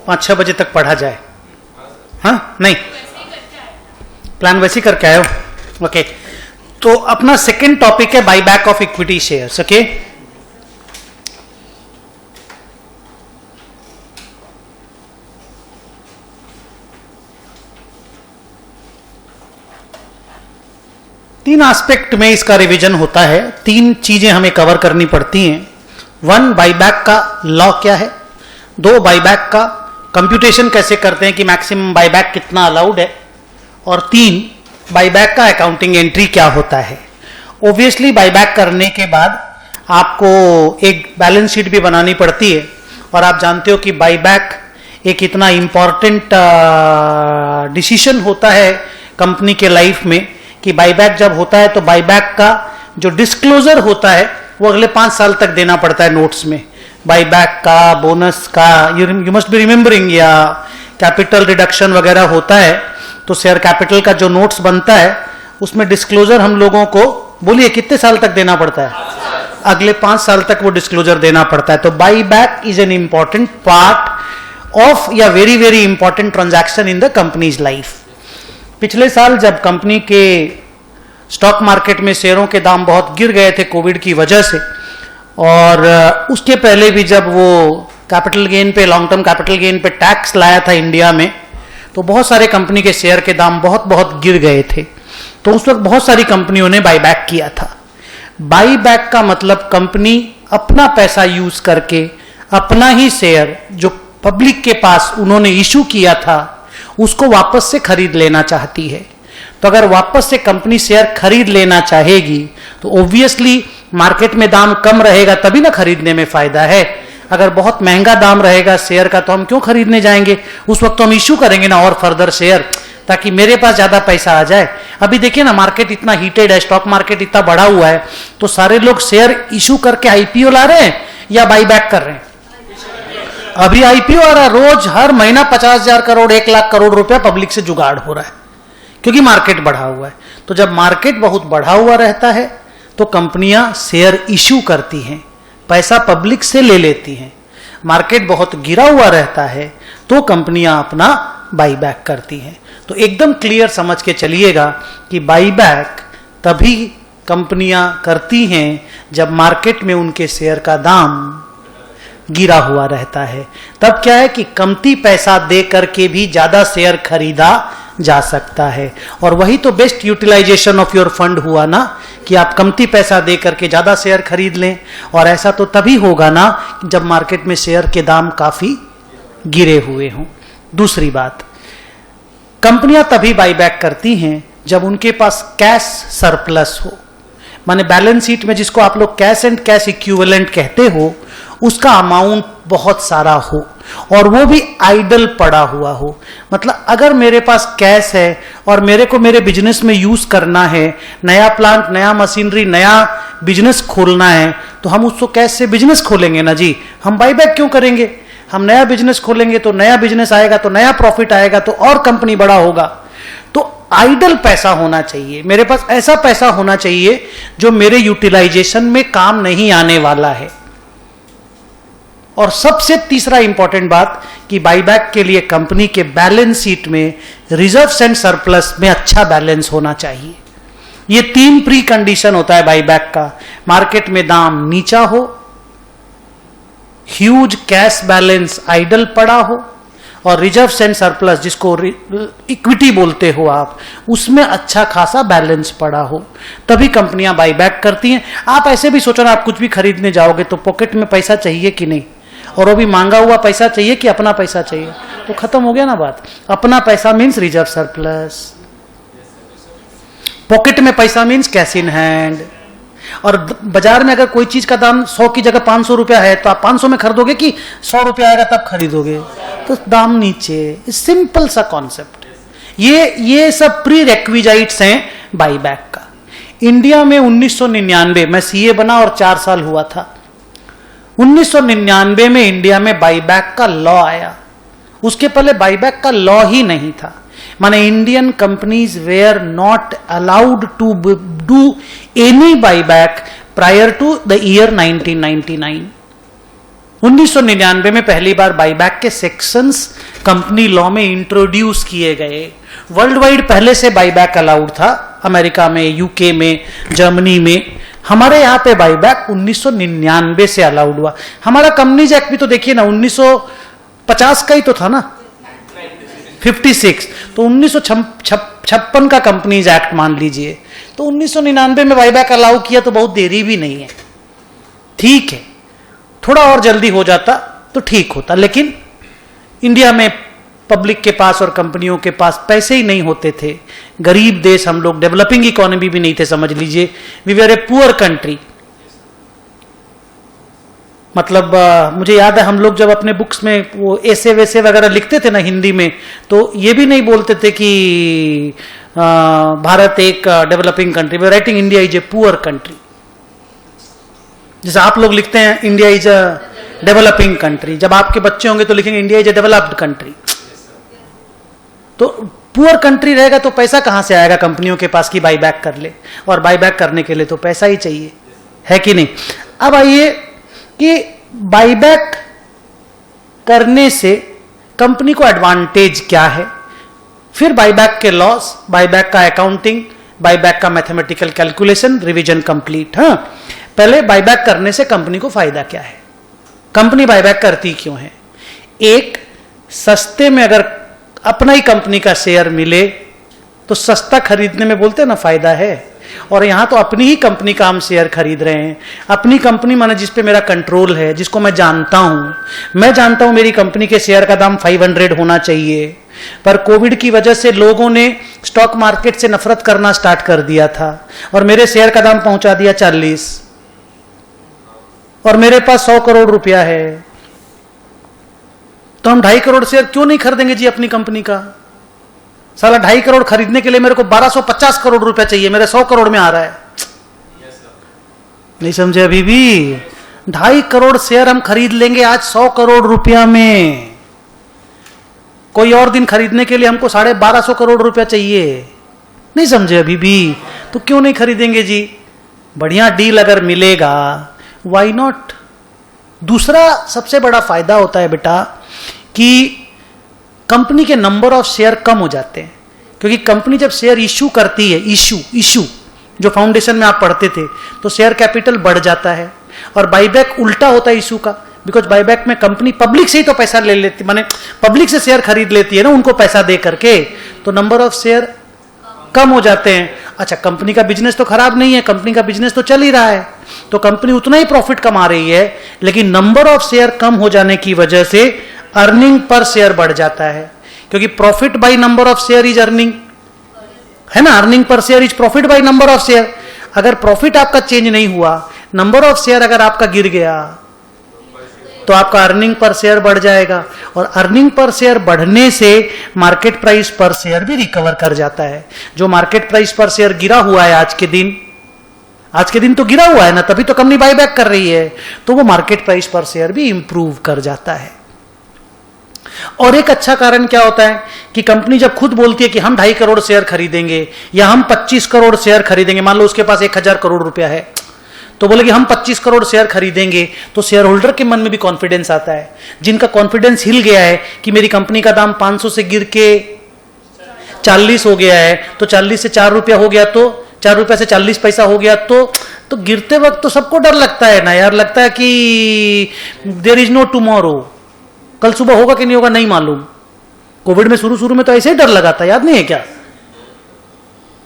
5-6 बजे तक पढ़ा जाए। हाँ नहीं, प्लान वैसे ही करके आए हो। ओके, तो अपना सेकंड टॉपिक है buy back of equity shares. Okay, तीन एस्पेक्ट में इसका रिवीजन होता है, तीन चीजें हमें कवर करनी पड़ती हैं। 1, बाईबैक का लॉ क्या है। 2, बाईबैक का कंप्यूटेशन कैसे करते हैं कि मैक्सिमम बाईबैक कितना अलाउड है। और 3, बाईबैक का अकाउंटिंग एंट्री क्या होता है। ऑब्वियसली बाईबैक करने के बाद आपको एक बैलेंस शीट भी बनानी पड़ती है, और आप जानते हो कि बाईबैक एक इतना इंपॉर्टेंट डिसीजन होता है कंपनी के लाइफ में कि बाईबैक जब होता है तो बाईबैक का जो डिस्क्लोजर होता है वो अगले 5 साल तक देना पड़ता है नोट्स में। बाईबैक का, बोनस का, यू मस्ट बी रिमेंबरिंग, या कैपिटल रिडक्शन वगैरह होता है तो शेयर कैपिटल का जो नोट्स बनता है उसमें डिस्क्लोजर हम लोगों को, बोलिए कितने साल तक देना पड़ता है? अगले 5 साल तक वो डिस्क्लोजर देना पड़ता है। तो buyback is an important part of या very very important transaction in the company's life. पिछले साल जब कंपनी के स्टॉक मार्केट में शेयरों के दाम बहुत गिर गए थे कोविड की वजह से, और उसके पहले भी जब वो कैपिटल गेन पे, लॉन्ग टर्म कैपिटल गेन पे टैक्स लाया था इंडिया में, तो बहुत सारे कंपनी के शेयर के दाम बहुत बहुत गिर गए थे। तो उस वक्त बहुत सारी कंपनियों ने बाईबैक किया था। बाईबैक का मतलब कंपनी अपना पैसा यूज करके अपना ही शेयर जो पब्लिक के पास उन्होंने इशू किया था उसको वापस से खरीद लेना चाहती है। तो अगर वापस से कंपनी शेयर खरीद लेना चाहेगी तो ऑब्वियसली मार्केट में दाम कम रहेगा तभी ना खरीदने में फायदा है। अगर बहुत महंगा दाम रहेगा शेयर का तो हम क्यों खरीदने जाएंगे? उस वक्त तो हम इशू करेंगे ना और फर्दर शेयर, ताकि मेरे पास ज्यादा पैसा आ जाए। अभी देखिए ना, मार्केट इतना हीटेड है, स्टॉक मार्केट इतना बढ़ा हुआ है, तो सारे लोग शेयर इशू करके आईपीओ ला रहे हैं या बाईबैक कर रहे हैं? अभी आईपीओ आ रहा है, रोज हर महीना 50,000 करोड़ 1 लाख करोड़ रुपया पब्लिक से जुगाड़ हो रहा है, क्योंकि मार्केट बढ़ा हुआ है। तो जब मार्केट बहुत बढ़ा हुआ रहता है तो कंपनियां शेयर इशू करती हैं, पैसा पब्लिक से ले लेती हैं। मार्केट बहुत गिरा हुआ रहता है तो कंपनियां अपना बाईबैक करती हैं। तो एकदम क्लियर समझ के चलिएगा कि बाईबैक तभी कंपनियां करती हैं जब मार्केट में उनके शेयर का दाम गिरा हुआ रहता है। तब क्या है कि कमती पैसा दे करके भी ज्यादा शेयर खरीदा जा सकता है, और वही तो best utilization of your fund हुआ ना, कि आप कमती पैसा दे करके ज्यादा शेयर खरीद लें। और ऐसा तो तभी होगा ना जब मार्केट में शेयर के दाम काफी गिरे हुए हों। दूसरी बात, कंपनियां तभी बाईबैक करती हैं जब उनके पास कैश सरप्लस हो, माने बैलेंस शीट में जिसको आप लोग कैश एंड कैश इक्विवेलेंट कहते हो, उसका अमाउंट बहुत सारा हो और वो भी आइडल पड़ा हुआ हो। मतलब अगर मेरे पास कैश है और मेरे को मेरे बिजनेस में यूज करना है, नया प्लांट, नया मशीनरी, नया बिजनेस खोलना है, तो हम उसको कैश से बिजनेस खोलेंगे ना जी, हम बाईबैक क्यों करेंगे? हम नया बिजनेस खोलेंगे तो नया बिजनेस आएगा, तो नया प्रॉफिट आएगा, तो और कंपनी बड़ा होगा। तो आइडल पैसा होना चाहिए, मेरे पास ऐसा पैसा होना चाहिए जो मेरे यूटिलाइजेशन में काम नहीं आने वाला है। और सबसे तीसरा इंपॉर्टेंट बात कि बाईबैक के लिए कंपनी के बैलेंस शीट में रिजर्व्स एंड सरप्लस में अच्छा बैलेंस होना चाहिए। ये 3 प्री कंडीशन होता है बाईबैक का। मार्केट में दाम नीचा हो, ह्यूज कैश बैलेंस आइडल पड़ा हो, और रिजर्व्स एंड सरप्लस जिसको इक्विटी बोलते हो आप, उसमें अच्छा खासा बैलेंस पड़ा हो, तभी कंपनियां बाईबैक करती हैं। आप ऐसे भी सोचो ना, आप कुछ भी खरीदने जाओगे तो पॉकेट में पैसा चाहिए कि नहीं, और वो भी मांगा हुआ पैसा चाहिए कि अपना पैसा चाहिए? तो खत्म हो गया ना बात। अपना पैसा मीन्स रिजर्व सरप्लस, पॉकेट में पैसा मीन्स कैश इन हैंड। और बाजार में अगर कोई चीज का दाम 100 की जगह 500 रुपया है तो आप 500 में खरीदोगे कि 100 रुपया आएगा तब खरीदोगे? तो दाम नीचे। सिंपल सा कॉन्सेप्ट। ये सब प्री रेक्विजाइट्स हैं बाईबैक का। इंडिया में 1999 में सीए बना और 4 साल हुआ था। 1999 में इंडिया में बाईबैक का लॉ आया। उसके पहले बाईबैक का लॉ ही नहीं था, माने Indian companies were not allowed to do any buyback prior to the year 1999। 1999 में पहली बार बाईबैक के सेक्शंस कंपनी लॉ में इंट्रोड्यूस किए गए। वर्ल्ड वाइड पहले से बाईबैक अलाउड था, अमेरिका में, यूके में, जर्मनी में। हमारे यहाँ पे बाईबैक 1999 से अलाउड हुआ। हमारा कंपनीज एक्ट भी तो देखिए ना, 1950 का ही तो था ना, 56। तो 1956 का कंपनीज एक्ट मान लीजिए, तो 1999 में बाईबैक अलाउ किया, तो बहुत देरी भी नहीं है। ठीक है, थोड़ा और जल्दी हो जाता तो ठीक होता, लेकिन इंडिया में पब्लिक के पास और कंपनियों के पास पैसे ही नहीं होते थे। गरीब देश हम लोग, डेवलपिंग इकोनॉमी भी नहीं थे, समझ लीजिए। We were a poor country. मतलब मुझे याद है हम लोग जब अपने बुक्स में वो ऐसे वैसे वगैरह लिखते थे ना हिंदी में, तो ये भी नहीं बोलते थे कि भारत एक developing country, we writing India is a poor country. जैसे आप लोग लिखते हैं India is a developing country, जब आपके बच्चे होंगे तो लिखेंगे India is a developed country. तो पुअर कंट्री रहेगा तो पैसा कहां से आएगा कंपनियों के पास कि बाईबैक कर ले, और बाईबैक करने के लिए तो पैसा ही चाहिए, है कि नहीं। अब आइए कि बाईबैक करने से कंपनी को एडवांटेज क्या है, फिर बाईबैक के लॉस, बाईबैक का अकाउंटिंग, बाईबैक का मैथमेटिकल कैलकुलेशन, रिवीजन कंप्लीट। हाँ, पहले बाईबैक करने से कंपनी को फायदा क्या है, कंपनी बाईबैक करती क्यों है। एक, सस्ते में अगर अपना ही कंपनी का शेयर मिले तो सस्ता खरीदने में बोलते हैं ना फायदा है, और यहां तो अपनी ही कंपनी का हम शेयर खरीद रहे हैं। अपनी कंपनी माने जिस पे मेरा कंट्रोल है, जिसको मैं जानता हूं मेरी कंपनी के शेयर का दाम 500 होना चाहिए, पर कोविड की वजह से लोगों ने स्टॉक मार्केट से नफरत करना स्टार्ट कर दिया था और मेरे शेयर का दाम पहुंचा दिया 40, और मेरे पास 100 करोड़ रुपया है, तो हम 2.5 करोड़ शेयर क्यों नहीं खरीदेंगे जी अपनी कंपनी का। साला 2.5 करोड़ खरीदने के लिए मेरे को 1250 करोड़ रुपया चाहिए, मेरे 100 करोड़ में आ रहा है। नहीं समझे अभी भी। 2.5 करोड़ शेयर हम खरीद लेंगे आज 100 करोड़ रुपया में, कोई और दिन खरीदने के लिए हमको 1250 करोड़ रुपया चाहिए। नहीं समझे अभी भी, तो क्यों नहीं खरीदेंगे जी। बढ़िया डील अगर मिलेगा, वाई नॉट। दूसरा सबसे बड़ा फायदा होता है बेटा कि कंपनी के नंबर ऑफ शेयर कम हो जाते हैं, क्योंकि कंपनी जब शेयर इश्यू करती है, इश्यू जो फाउंडेशन में आप पढ़ते थे, तो शेयर कैपिटल बढ़ जाता है। और बाईबैक उल्टा होता है इश्यू का, बिकॉज बाईबैक में कंपनी पब्लिक से ही तो पैसा ले लेती, माने पब्लिक से शेयर खरीद लेती है ना उनको पैसा दे करके, तो नंबर ऑफ शेयर कम हो जाते हैं। अच्छा, कंपनी का बिजनेस तो खराब नहीं है, कंपनी का बिजनेस तो चल ही रहा है, तो कंपनी उतना ही प्रॉफिट कमा रही है, लेकिन नंबर ऑफ शेयर कम हो जाने की वजह से अर्निंग पर शेयर बढ़ जाता है, क्योंकि profit by number of share is earning, है ना। Earning per share is profit by number of share. अगर प्रॉफिट आपका चेंज नहीं हुआ, नंबर ऑफ शेयर अगर आपका गिर गया, तो आपका अर्निंग पर शेयर बढ़ जाएगा, और अर्निंग पर शेयर बढ़ने से मार्केट प्राइस पर शेयर भी रिकवर कर जाता है। जो मार्केट प्राइस पर शेयर गिरा हुआ है आज के दिन तो गिरा हुआ है ना, तभी तो कंपनी बाईबैक कर रही है, तो वो मार्केट प्राइस पर शेयर भी इंप्रूव कर जाता है। और एक अच्छा कारण क्या होता है कि कंपनी जब खुद बोलती है कि हम 2.5 करोड़ शेयर खरीदेंगे या हम 25 करोड़ शेयर खरीदेंगे, मान लो उसके पास 1000 करोड़ रुपया है, तो बोले कि हम 25 करोड़ शेयर खरीदेंगे, तो शेयर होल्डर के मन में भी कॉन्फिडेंस आता है। जिनका कॉन्फिडेंस हिल गया है कि मेरी कंपनी का दाम 500 से गिर के 40 हो गया है, तो 40 से 4 रुपया हो गया, तो 4 रुपया से 40 पैसा हो गया, तो गिरते वक्त तो सबको डर लगता है ना यार, लगता है कि देयर इज नो टुमारो, कल सुबह होगा कि नहीं होगा नहीं मालूम। कोविड में शुरू में तो ऐसे ही डर लगा था, याद नहीं है क्या,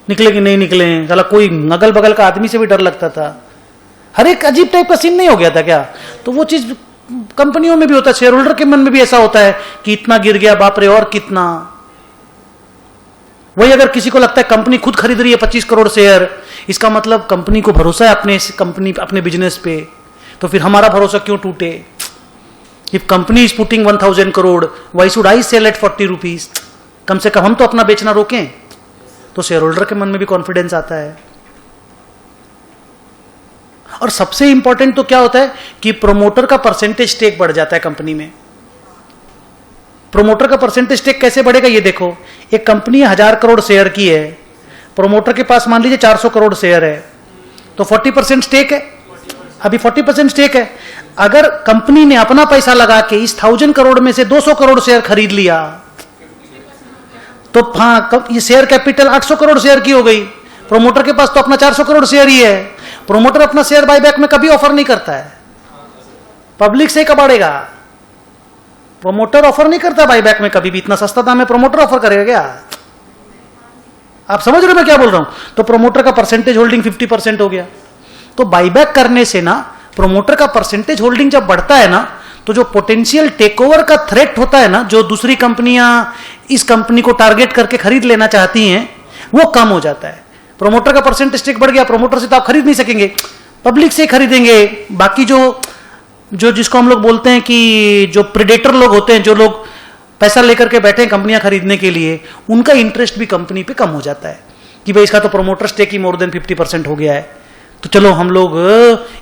निकले कि नहीं निकले, साला कोई अगल बगल का आदमी से भी डर लगता था, हर एक अजीब टाइप का सीन नहीं हो गया था क्या। तो वो चीज कंपनियों में भी होता है, शेयर होल्डर के मन में भी ऐसा होता है कि इतना गिर गया, बाप रे और कितना। वही अगर किसी को लगता है कंपनी खुद खरीद रही है 25 करोड़ शेयर, इसका मतलब कंपनी को भरोसा है अपने बिजनेस पे, तो फिर हमारा भरोसा क्यों टूटे। If company is putting 1000 crore, why should I sell at 40 rupees. कम से कम हम तो अपना बेचना रोकें, तो शेयर होल्डर के मन में भी कॉन्फिडेंस आता है। और सबसे इंपॉर्टेंट तो क्या होता है कि प्रोमोटर का परसेंटेज स्टेक बढ़ जाता है कंपनी में। प्रोमोटर का परसेंटेज स्टेक कैसे बढ़ेगा ये देखो, एक कंपनी 1000 करोड़ शेयर की है, प्रोमोटर के पास मान लीजिए 400 करोड़ शेयर है, तो 40% स्टेक है, अभी 40% स्टेक है। अगर कंपनी ने अपना पैसा लगा के इस 1000 करोड़ में से 200 करोड़ शेयर खरीद लिया तो हाँ, ये शेयर कैपिटल 800 करोड़ शेयर की हो गई। प्रोमोटर के पास तो अपना 400 करोड़ शेयर ही है। प्रोमोटर अपना शेयर बायबैक में कभी ऑफर नहीं करता है, पब्लिक से कबाड़ेगा। प्रोमोटर ऑफर नहीं करता बायबैक में कभी भी, इतना सस्ता दाम में प्रोमोटर ऑफर करेगा क्या? आप समझ रहे हो मैं क्या बोल रहा हूं? तो प्रोमोटर का परसेंटेज होल्डिंग 50% हो गया। तो बायबैक करने से ना प्रोमोटर का परसेंटेज होल्डिंग जब बढ़ता है ना, तो जो पोटेंशियल टेकओवर का थ्रेट होता है ना, जो दूसरी कंपनियां इस कंपनी को टारगेट करके खरीद लेना चाहती हैं, वो कम हो जाता है। प्रोमोटर का परसेंटेज स्टेक बढ़ गया, प्रोमोटर से तो आप खरीद नहीं सकेंगे, पब्लिक से खरीदेंगे। बाकी जो जिसको हम लोग बोलते हैं कि जो प्रेडेटर लोग होते हैं, जो लोग पैसा लेकर के बैठे हैं कंपनियां खरीदने के लिए, उनका इंटरेस्ट भी कंपनी पे कम हो जाता है कि भाई इसका तो प्रोमोटर स्टेक ही मोर देन 50% हो गया है, तो चलो हम लोग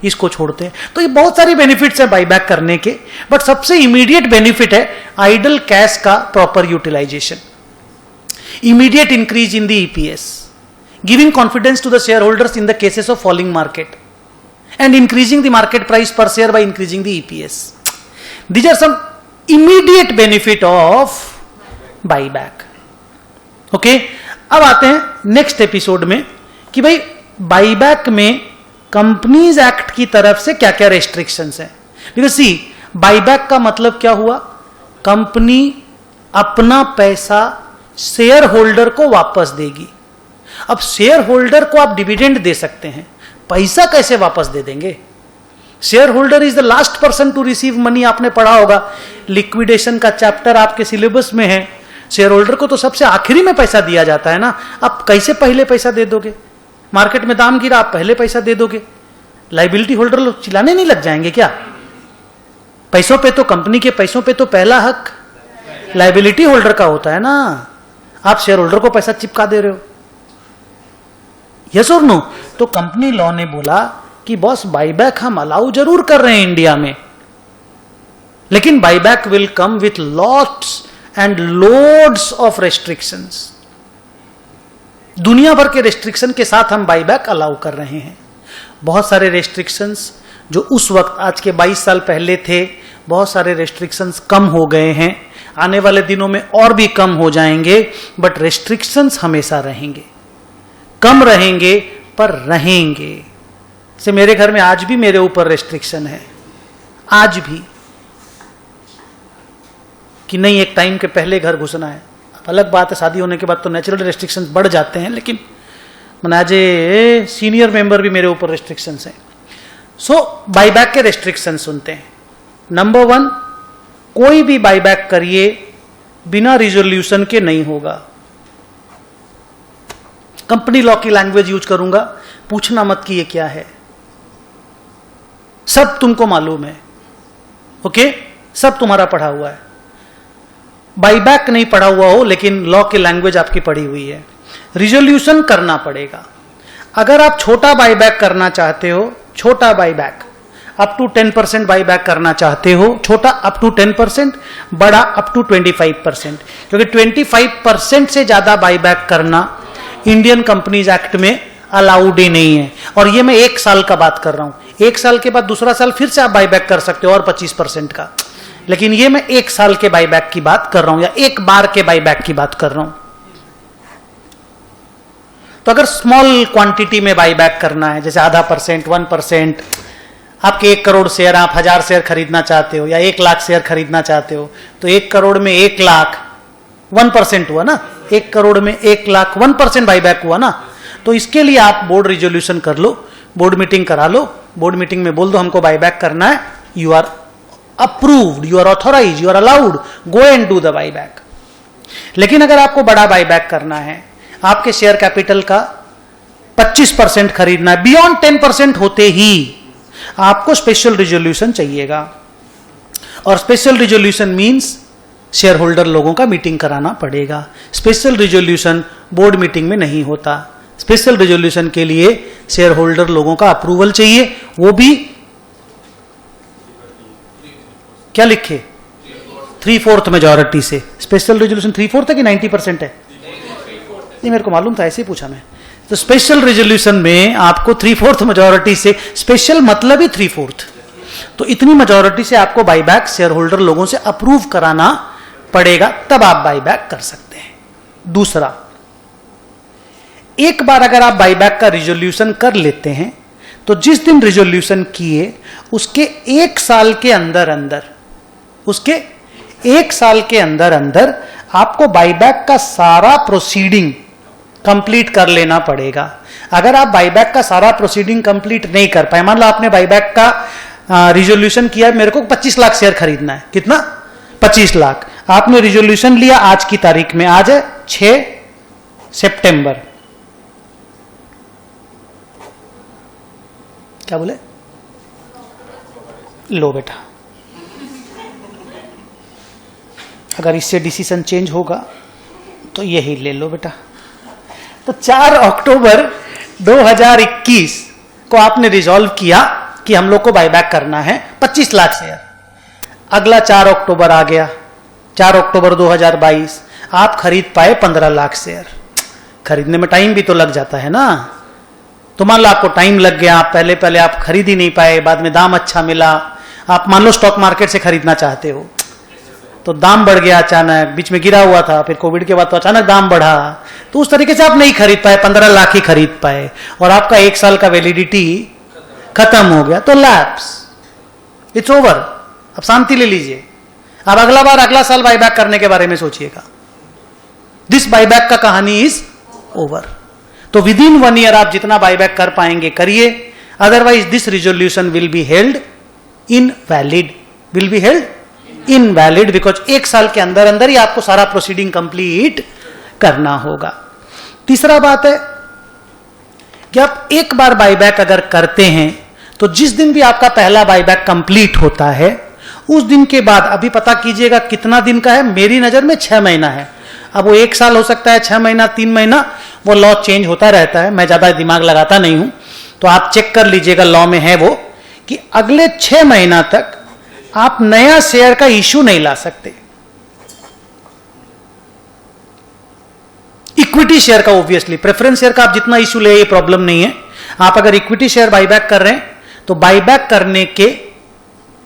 इसको छोड़ते हैं। तो ये बहुत सारी बेनिफिट्स हैं बाईबैक करने के, बट सबसे इमीडिएट बेनिफिट है आइडल कैश का proper utilisation, immediate increase in the EPS, giving confidence to the share holders in the cases of falling market, and increasing the market price per share by increasing the EPS. These are some immediate benefit of buyback. Okay? अब आते हैं next episode में कि भाई buyback में companies act की तरफ से क्या क्या रेस्ट्रिक्शंस हैं। बिकॉज सी, बाईबैक का मतलब क्या हुआ? कंपनी अपना पैसा शेयर होल्डर को वापस देगी। अब शेयर होल्डर को आप डिविडेंड दे सकते हैं, पैसा कैसे वापस दे देंगे? Share holder is the last person to receive money. आपने पढ़ा होगा, लिक्विडेशन का चैप्टर आपके सिलेबस में है। शेयर होल्डर को तो सबसे आखिरी में पैसा दिया जाता है ना। आप कैसे पहले पैसा दे दोगे? मार्केट में दाम गिरा, आप पहले पैसा दे दोगे? लाइबिलिटी होल्डर लोग चिल्लाने नहीं लग जाएंगे क्या? पैसों पे तो, कंपनी के पैसों पे तो पहला हक लाइबिलिटी होल्डर का होता है ना। आप शेयर होल्डर को पैसा चिपका दे रहे हो, यस और नो? तो कंपनी लॉ ने बोला कि बॉस बाईबैक हम अलाउ जरूर कर रहे हैं इंडिया में, लेकिन buyback will come with lots and loads of restrictions. दुनिया भर के रेस्ट्रिक्शन के साथ हम बाईबैक अलाउ कर रहे हैं। बहुत सारे रेस्ट्रिक्शंस जो उस वक्त, आज के 22 साल पहले थे, बहुत सारे रेस्ट्रिक्शंस कम हो गए हैं, आने वाले दिनों में और भी कम हो जाएंगे, बट रेस्ट्रिक्शंस हमेशा रहेंगे। कम रहेंगे पर रहेंगे। से मेरे घर में आज भी मेरे ऊपर रेस्ट्रिक्शन है, आज भी, कि नहीं एक टाइम के पहले घर घुसना है। अब अलग बात है, शादी होने के बाद तो नेचुरल रेस्ट्रिक्शंस बढ़ जाते हैं, लेकिन एज ए सीनियर मेंबर भी मेरे ऊपर रेस्ट्रिक्शंस हैं। सो बाईबैक के रेस्ट्रिक्शन सुनते हैं। नंबर 1, कोई भी बाईबैक करिए बिना रिजोल्यूशन के नहीं होगा। कंपनी लॉ की लैंग्वेज यूज करूंगा, पूछना मत कि ये क्या है, सब तुमको मालूम है। ओके? सब तुम्हारा पढ़ा हुआ है। बाईबैक नहीं पढ़ा हुआ हो लेकिन लॉ की लैंग्वेज आपकी पढ़ी हुई है। रिजोल्यूशन करना पड़ेगा। अगर आप छोटा बाईबैक करना चाहते हो, छोटा बाईबैक अप टू 10% बाईबैक करना चाहते हो, छोटा अप टू 10%, बड़ा अप टू 25%, क्योंकि 25% से ज्यादा बाईबैक करना इंडियन कंपनीज एक्ट में अलाउड ही नहीं है। और ये मैं 1 साल का बात कर रहा हूं। 1 साल के बाद दूसरा साल फिर से आप बाईबैक कर सकते हो और 25% का, लेकिन ये मैं 1 साल के बाईबैक की बात कर रहा हूं, या एक बार के बाईबैक की बात कर रहा हूं। तो अगर स्मॉल क्वांटिटी में बाईबैक करना है, जैसे 0.5%, 1%, आपके 1 करोड़ शेयर, आप 1000 शेयर खरीदना चाहते हो या 1 लाख शेयर खरीदना चाहते हो, तो 1 करोड़ में 1 लाख 1% हुआ ना, 1 करोड़ में 1 लाख 1% बाईबैक हुआ ना। तो इसके लिए आप बोर्ड रिजोल्यूशन कर लो, बोर्ड मीटिंग करा लो, बोर्ड मीटिंग में बोल दो हमको बाईबैक करना है, you are approved, you are authorise, you are allowed, go and do the buyback. लेकिन अगर आपको बड़ा बाईबैक करना है, आपके शेयर कैपिटल का 25% खरीदना है, बियॉन्ड 10% होते ही आपको स्पेशल रिजोल्यूशन चाहिएगा। और special resolution means share holder लोगों का मीटिंग कराना पड़ेगा। स्पेशल रिजोल्यूशन बोर्ड मीटिंग में नहीं होता। स्पेशल रिजोल्यूशन के लिए शेयर होल्डर लोगों का अप्रूवल चाहिए, वो भी क्या लिखे, 3/4 मेजॉरिटी से। स्पेशल रिजोल्यूशन 3/4 है कि 90% है? ये मेरे को मालूम था, ऐसे ही पूछा मैं। तो स्पेशल रिजोल्यूशन में आपको 3/4 मेजॉरिटी से, स्पेशल मतलब ही 3/4, तो इतनी मेजॉरिटी से आपको बाईबैक शेयर होल्डर लोगों से अप्रूव कराना पड़ेगा, तब आप बाईबैक कर सकते हैं। दूसरा, एक बार अगर आप बाईबैक का रिजोल्यूशन कर लेते हैं तो जिस दिन रिजोल्यूशन किए उसके एक साल के अंदर अंदर आपको बाईबैक का सारा प्रोसीडिंग कंप्लीट कर लेना पड़ेगा। अगर आप बाईबैक का सारा प्रोसीडिंग कंप्लीट नहीं कर पाए, मान लो आपने बाईबैक का रिजोल्यूशन किया, मेरे को 25 लाख शेयर खरीदना है, कितना? 25 लाख। आपने रिजोल्यूशन लिया आज की तारीख में, आज है 6 सितंबर, क्या बोले? लो बेटा, अगर इससे डिसीजन चेंज होगा तो यही ले लो बेटा। तो 4 अक्टूबर 2021 को आपने रिजॉल्व किया कि हम लोग को बाईबैक करना है 25 लाख शेयर। अगला 4 अक्टूबर आ गया, 4 अक्टूबर 2022 आप खरीद पाए 15 लाख शेयर। खरीदने में टाइम भी तो लग जाता है ना। तो मान लो आपको टाइम लग गया, आप पहले आप खरीद ही नहीं पाए, बाद में दाम अच्छा मिला। आप मान लो स्टॉक मार्केट से खरीदना चाहते हो तो दाम बढ़ गया, अचानक बीच में गिरा हुआ था, फिर कोविड के बाद तो अचानक दाम बढ़ा, तो उस तरीके से आप नहीं खरीद पाए, 15 लाख ही खरीद पाए और आपका 1 साल का वैलिडिटी खत्म हो गया, तो लैप्स, इट्स ओवर। अब शांति ले लीजिए। अब अगला साल बाईबैक करने के बारे में सोचिएगा। दिस बाईबैक का कहानी इज ओवर। तो विद इन 1 ईयर आप जितना बाईबैक कर पाएंगे करिए, otherwise this resolution will be held invalid, because 1 साल के अंदर ही आपको सारा प्रोसीडिंग कंप्लीट करना होगा। तीसरा बात है कि आप एक बार बाईबैक अगर करते हैं तो जिस दिन भी आपका पहला बाईबैक कंप्लीट होता है उस दिन के बाद, अभी पता कीजिएगा कितना दिन का है, मेरी नजर में 6 महीना है। अब वो 1 साल हो सकता है, 6 महीना, 3 महीना, वो लॉ चेंज होता रहता है, मैं ज्यादा दिमाग लगाता नहीं हूं, तो आप चेक कर लीजिएगा लॉ में है वो कि अगले 6 महीना तक आप नया शेयर का इश्यू नहीं ला सकते। इक्विटी शेयर का ऑब्वियसली, प्रेफरेंस शेयर का आप जितना इश्यू ले ये प्रॉब्लम नहीं है। आप अगर इक्विटी शेयर बाईबैक कर रहे हैं तो बाईबैक करने के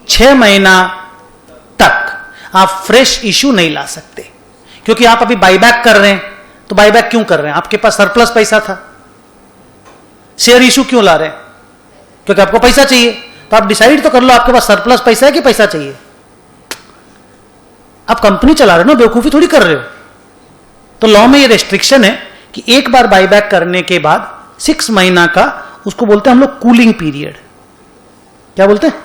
6 महीना तक आप फ्रेश इश्यू नहीं ला सकते, क्योंकि आप अभी बाईबैक कर रहे हैं। तो बाईबैक क्यों कर रहे हैं? आपके पास सरप्लस पैसा था, शेयर इश्यू क्यों ला रहे हैं? क्योंकि आपको पैसा चाहिए। तो आप डिसाइड तो कर लो आपके पास सरप्लस पैसा है कि पैसा चाहिए। आप कंपनी चला रहे हो ना, बेवकूफी थोड़ी कर रहे हो। तो लॉ में ये रेस्ट्रिक्शन है कि एक बार बाईबैक करने के बाद 6 महीना का, उसको बोलते हैं हम लोग कूलिंग पीरियड। क्या बोलते हैं?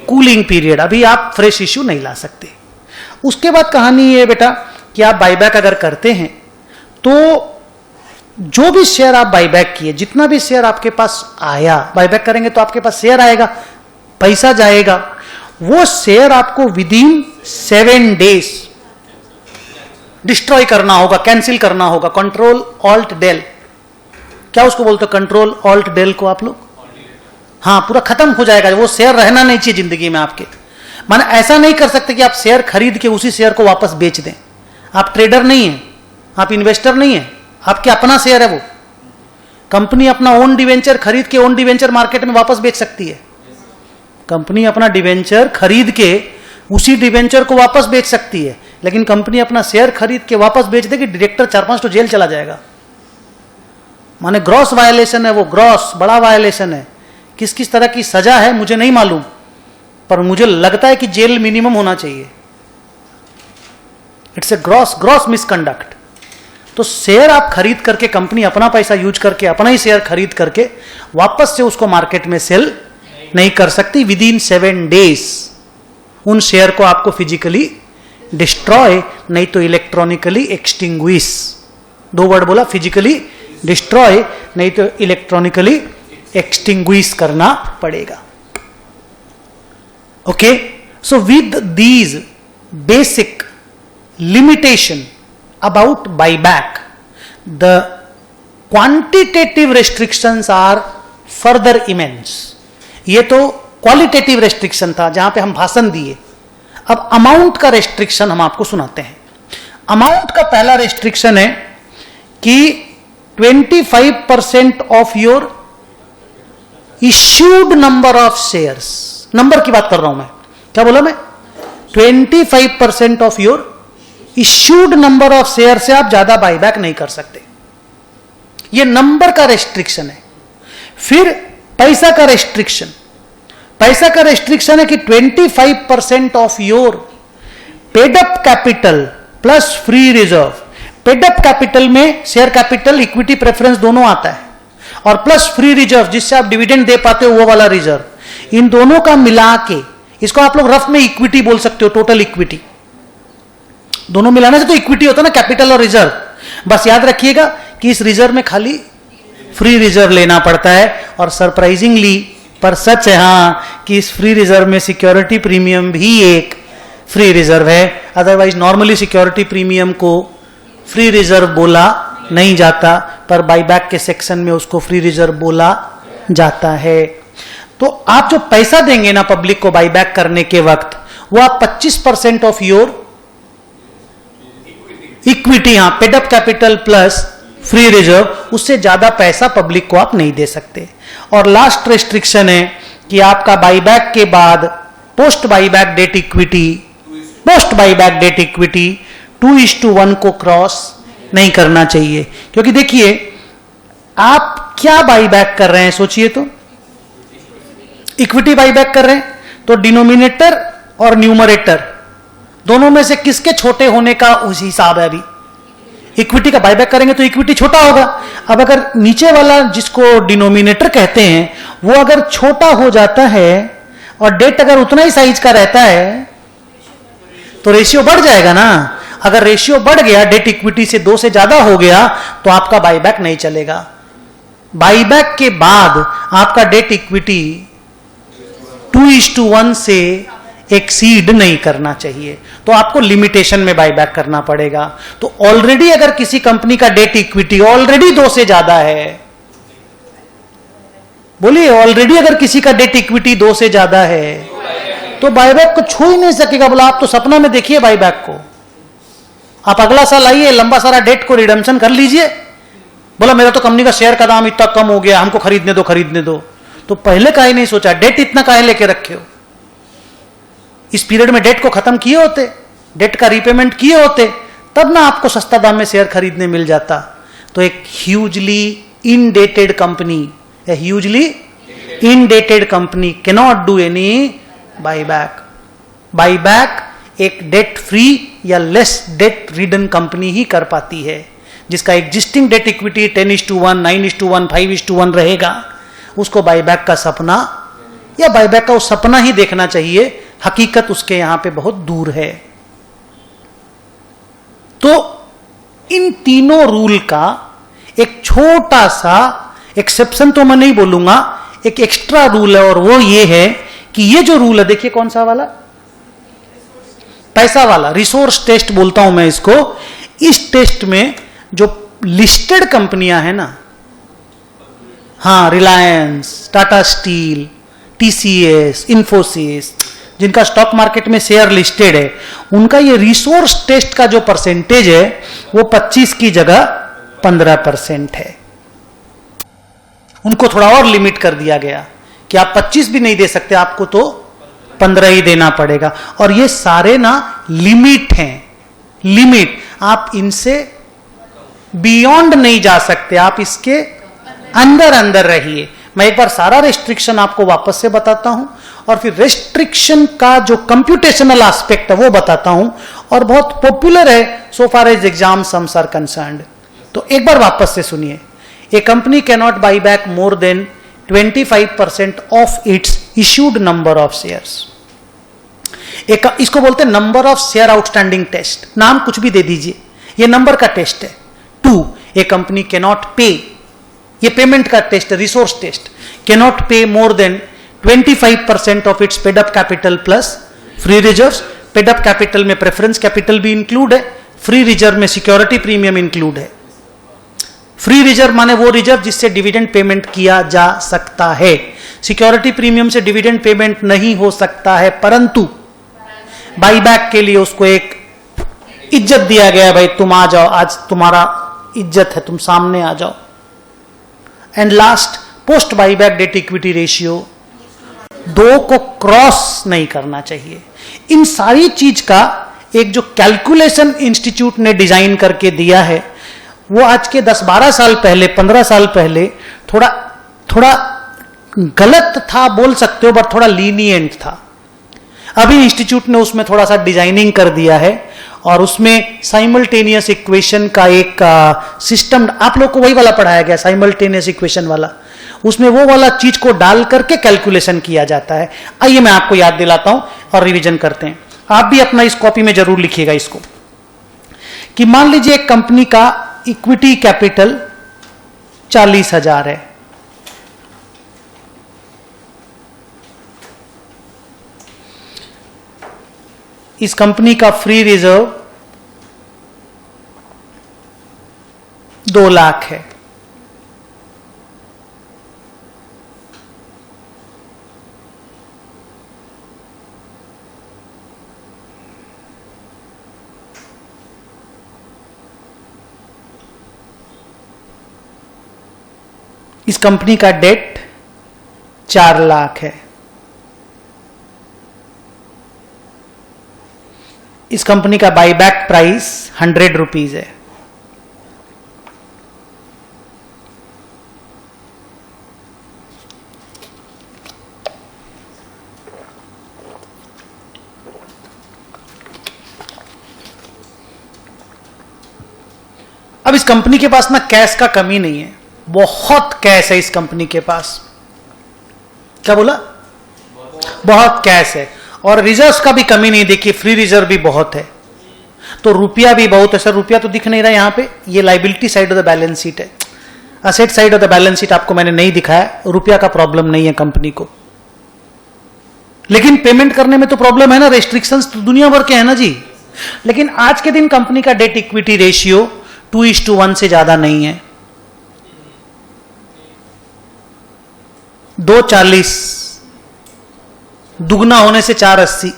Cooling period. अभी आप फ्रेश इश्यू नहीं ला सकते। उसके बाद कहानी ये बेटा कि आप बाईबैक अगर करते हैं तो जो भी शेयर आप बाईबैक किए, जितना भी शेयर आपके पास आया, बाईबैक करेंगे तो आपके पास शेयर आएगा, पैसा जाएगा, वो शेयर आपको विद इन 7 डेज डिस्ट्रॉय करना होगा, कैंसिल करना होगा। कंट्रोल ऑल्ट डेल, क्या उसको बोलते हो? कंट्रोल ऑल्ट डेल को आप लोग, हाँ, पूरा खत्म हो जाएगा। वो शेयर रहना नहीं चाहिए जिंदगी में आपके। माने ऐसा नहीं कर सकते कि आप शेयर खरीद के उसी शेयर को वापस बेच दें। आप ट्रेडर नहीं है, आप इन्वेस्टर नहीं है, आपके अपना शेयर है वो। कंपनी अपना ओन डिवेंचर खरीद के ओन डिवेंचर मार्केट में वापस बेच सकती है। कंपनी अपना डिवेंचर खरीद के उसी डिवेंचर को वापस बेच सकती है, लेकिन कंपनी अपना शेयर खरीद के वापस बेच देगी, डायरेक्टर 4-5 तो जेल चला जाएगा। माने ग्रॉस वायलेशन है वो, ग्रॉस बड़ा वायलेशन है। किस किस तरह की सजा है मुझे नहीं मालूम, पर मुझे लगता है कि जेल मिनिमम होना चाहिए। It's a gross misconduct. तो शेयर आप खरीद करके, कंपनी अपना पैसा यूज करके अपना ही शेयर खरीद करके वापस से उसको मार्केट में सेल नहीं कर सकती। विद इन 7 डेज उन शेयर को आपको फिजिकली डिस्ट्रॉय, नहीं तो इलेक्ट्रॉनिकली एक्सटिंग्विश। 2 वर्ड बोला, फिजिकली डिस्ट्रॉय नहीं तो इलेक्ट्रॉनिकली एक्सटिंग्विश करना पड़ेगा। Okay, so with these basic limitation about buyback, the quantitative restrictions are further immense. ये तो क्वालिटेटिव रेस्ट्रिक्शन था जहां पे हम भाषण दिए। अब अमाउंट का रेस्ट्रिक्शन हम आपको सुनाते हैं। अमाउंट का पहला रेस्ट्रिक्शन है कि 25% of your issued number of shares, number की बात कर रहा हूं मैं, क्या बोला मैं? 25% of your issued number of share से आप ज्यादा बाईबैक नहीं कर सकते। ये नंबर का रेस्ट्रिक्शन है। फिर पैसा का रेस्ट्रिक्शन, पैसा का रेस्ट्रिक्शन है कि 25% of your paid up capital plus free reserve. Paid up capital में शेयर कैपिटल, इक्विटी प्रेफरेंस दोनों आता है, और प्लस फ्री रिजर्व जिससे आप डिविडेंड दे पाते हो वो वाला रिजर्व, इन दोनों का मिला के, इसको आप लोग रफ में इक्विटी बोल सकते हो, टोटल इक्विटी। दोनों मिलाने से तो इक्विटी होता है ना, कैपिटल और रिजर्व। बस याद रखिएगा कि इस रिजर्व में खाली फ्री रिजर्व लेना पड़ता है, और सरप्राइजिंगली पर सच है हाँ कि इस फ्री रिजर्व में सिक्योरिटी प्रीमियम भी एक फ्री रिजर्व है। अदरवाइज नॉर्मली सिक्योरिटी प्रीमियम को फ्री रिजर्व बोला नहीं जाता, पर बाईबैक के सेक्शन में उसको फ्री रिजर्व बोला जाता है। तो आप जो पैसा देंगे ना पब्लिक को बाईबैक करने के वक्त, वो आप 25% ऑफ योर इक्विटी, हाँ, paid up capital plus free reserve, उससे ज्यादा पैसा पब्लिक को आप नहीं दे सकते। और लास्ट रेस्ट्रिक्शन है कि आपका बाईबैक के बाद post buyback debt equity, post buyback debt equity 2:1 को क्रॉस नहीं करना चाहिए। क्योंकि देखिए आप क्या बाईबैक कर रहे हैं, सोचिए तो, इक्विटी बाईबैक कर रहे हैं तो डिनोमिनेटर और न्यूमरेटर दोनों में से किसके छोटे होने का उस हिसाब है। अभी इक्विटी का बायबैक करेंगे तो इक्विटी छोटा होगा। अब अगर नीचे वाला जिसको डिनोमिनेटर कहते हैं वो अगर छोटा हो जाता है और डेट अगर उतना ही साइज का रहता है तो रेशियो बढ़ जाएगा ना। अगर रेशियो बढ़ गया, डेट इक्विटी से 2 से ज्यादा हो गया, तो आपका बायबैक नहीं चलेगा। बायबैक के बाद आपका डेट इक्विटी 2:1 से एक्सीड नहीं करना चाहिए, तो आपको लिमिटेशन में बायबैक करना पड़ेगा। तो ऑलरेडी अगर किसी कंपनी का डेट इक्विटी ऑलरेडी 2 से ज्यादा है, बोलिए, ऑलरेडी अगर किसी का डेट इक्विटी 2 से ज्यादा है तो बायबैक को छू ही नहीं सकेगा। बोला आप तो सपना में देखिए बायबैक को, आप अगला साल आइए, लंबा सारा डेट को रिडम्पशन कर लीजिए। बोला मेरा तो कंपनी का शेयर का दाम इतना कम हो गया, हमको खरीदने दो खरीदने दो। तो पहले काहे नहीं सोचा, डेट इतना काहे लेके रखे हो? इस पीरियड में डेट को खत्म किए होते, डेट का रीपेमेंट किए होते, तब ना आपको सस्ता दाम में शेयर खरीदने मिल जाता। तो एक hugely indebted company, A hugely indebted company can not do any buyback. Buyback एक डेट फ्री या लेस डेट रिडन कंपनी ही कर पाती है, जिसका एग्जिस्टिंग डेट इक्विटी 10:1, 9:1, 5:1 रहेगा। उसको बायबैक का सपना या बायबैक का वो सपना ही देखना चाहिए, हकीकत उसके यहां पे बहुत दूर है। तो इन तीनों रूल का एक छोटा सा एक्सेप्शन तो मैं नहीं बोलूंगा, एक एक्स्ट्रा रूल है, और वो ये है कि ये जो रूल है, देखिए कौन सा वाला, पैसा वाला, रिसोर्स टेस्ट बोलता हूं मैं इसको। इस टेस्ट में जो लिस्टेड कंपनियां हैं ना, हाँ, रिलायंस, टाटा स्टील, टीसीएस, इन्फोसिस, जिनका स्टॉक मार्केट में शेयर लिस्टेड है, उनका ये रिसोर्स टेस्ट का जो परसेंटेज है वो 25 की जगह 15% है। उनको थोड़ा और लिमिट कर दिया गया कि आप 25 भी नहीं दे सकते, आपको तो 15 ही देना पड़ेगा। और ये सारे ना लिमिट हैं, लिमिट, आप इनसे बियॉन्ड नहीं जा सकते, आप इसके अंदर अंदर रहिए। मैं एक बार सारा रेस्ट्रिक्शन आपको वापस से बताता हूं और फिर रेस्ट्रिक्शन का जो कंप्यूटेशनल एस्पेक्ट है वो बताता हूं, और बहुत पॉपुलर है so far as exam sums are concerned. तो एक बार वापस से सुनिए, a company can not buy back more than 25% of its issued number of shares. इसको बोलते हैं number of share outstanding test, नाम कुछ भी दे दीजिए, ये नंबर का टेस्ट है। 2, ए कंपनी कैन नॉट पे, ये पेमेंट का टेस्ट है, रिसोर्स टेस्ट, कैन नॉट पे मोर than 25% of it's paid up capital plus free reserves. Paid up capital में प्रेफरेंस कैपिटल भी इंक्लूड है, फ्री रिजर्व में सिक्योरिटी प्रीमियम इंक्लूड है। फ्री रिजर्व माने वो रिजर्व जिससे डिविडेंड पेमेंट किया जा सकता है। सिक्योरिटी प्रीमियम से डिविडेंड पेमेंट नहीं हो सकता है, परंतु बाईबैक के लिए उसको एक इज्जत दिया गया है, भाई तुम आ जाओ, आज तुम्हारा इज्जत है, तुम सामने आ जाओ। And last, post buyback debt equity ratio दो को क्रॉस नहीं करना चाहिए। इन सारी चीज का एक जो कैलकुलेशन इंस्टीट्यूट ने डिजाइन करके दिया है, वो आज के 10-12 साल पहले, 15 साल पहले थोड़ा गलत था बोल सकते हो, बट थोड़ा लीनिएंट था। अभी इंस्टीट्यूट ने उसमें थोड़ा सा डिजाइनिंग कर दिया है और उसमें साइमल्टेनियस इक्वेशन का एक सिस्टम, आप लोग को वही वाला पढ़ाया गया, साइमल्टेनियस इक्वेशन वाला, उसमें वो वाला चीज को डाल करके कैलकुलेशन किया जाता है। आइए मैं आपको याद दिलाता हूं और रिवीजन करते हैं। आप भी अपना इस कॉपी में जरूर लिखिएगा इसको, कि मान लीजिए एक कंपनी का इक्विटी कैपिटल 40,000 है, इस कंपनी का फ्री रिजर्व 2 लाख है। इस कंपनी का डेट 4 लाख है। इस कंपनी का बाईबैक प्राइस 100 रुपीज है। अब इस कंपनी के पास ना कैश का कमी नहीं है, बहुत कैश है इस कंपनी के पास। क्या बोला? बहुत कैश है और रिजर्व्स का भी कमी नहीं, देखिए फ्री रिजर्व भी बहुत है, तो रुपया भी बहुत है। सर रुपया तो दिख नहीं रहा यहां पे, ये liability side of the balance sheet है, asset side of the balance sheet आपको मैंने नहीं दिखाया। रुपया का प्रॉब्लम नहीं है कंपनी को, लेकिन पेमेंट करने में तो प्रॉब्लम है ना, रेस्ट्रिक्शंस तो दुनिया भर के है ना जी। लेकिन आज के दिन कंपनी का डेट इक्विटी रेशियो 2:1 से ज्यादा नहीं है, 2.40, दुगना होने से 4.80,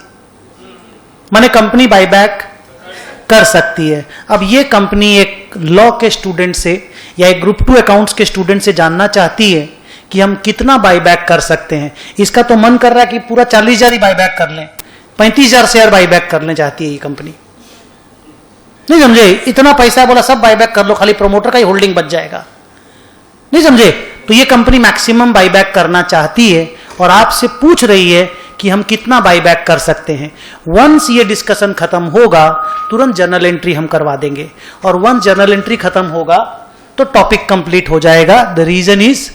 माने कंपनी बाईबैक कर सकती है। अब ये कंपनी एक लॉ के स्टूडेंट से या एक ग्रुप 2 अकाउंट्स के स्टूडेंट से जानना चाहती है कि हम कितना बाईबैक कर सकते हैं। इसका तो मन कर रहा है कि पूरा 40,000 ही बाईबैक कर लें, 35,000 शेयर बाईबैक करने चाहती है ये कंपनी। नहीं समझे? इतना पैसा बोला सब बाईबैक कर लो, खाली प्रमोटर का ही होल्डिंग बच जाएगा। नहीं समझे? तो ये कंपनी मैक्सिमम बाईबैक करना चाहती है और आपसे पूछ रही है कि हम कितना बाईबैक कर सकते हैं। वंस ये डिस्कशन खत्म होगा तुरंत जर्नल एंट्री हम करवा देंगे, और वंस जर्नल एंट्री खत्म होगा तो टॉपिक कंप्लीट हो जाएगा। द रीजन इज,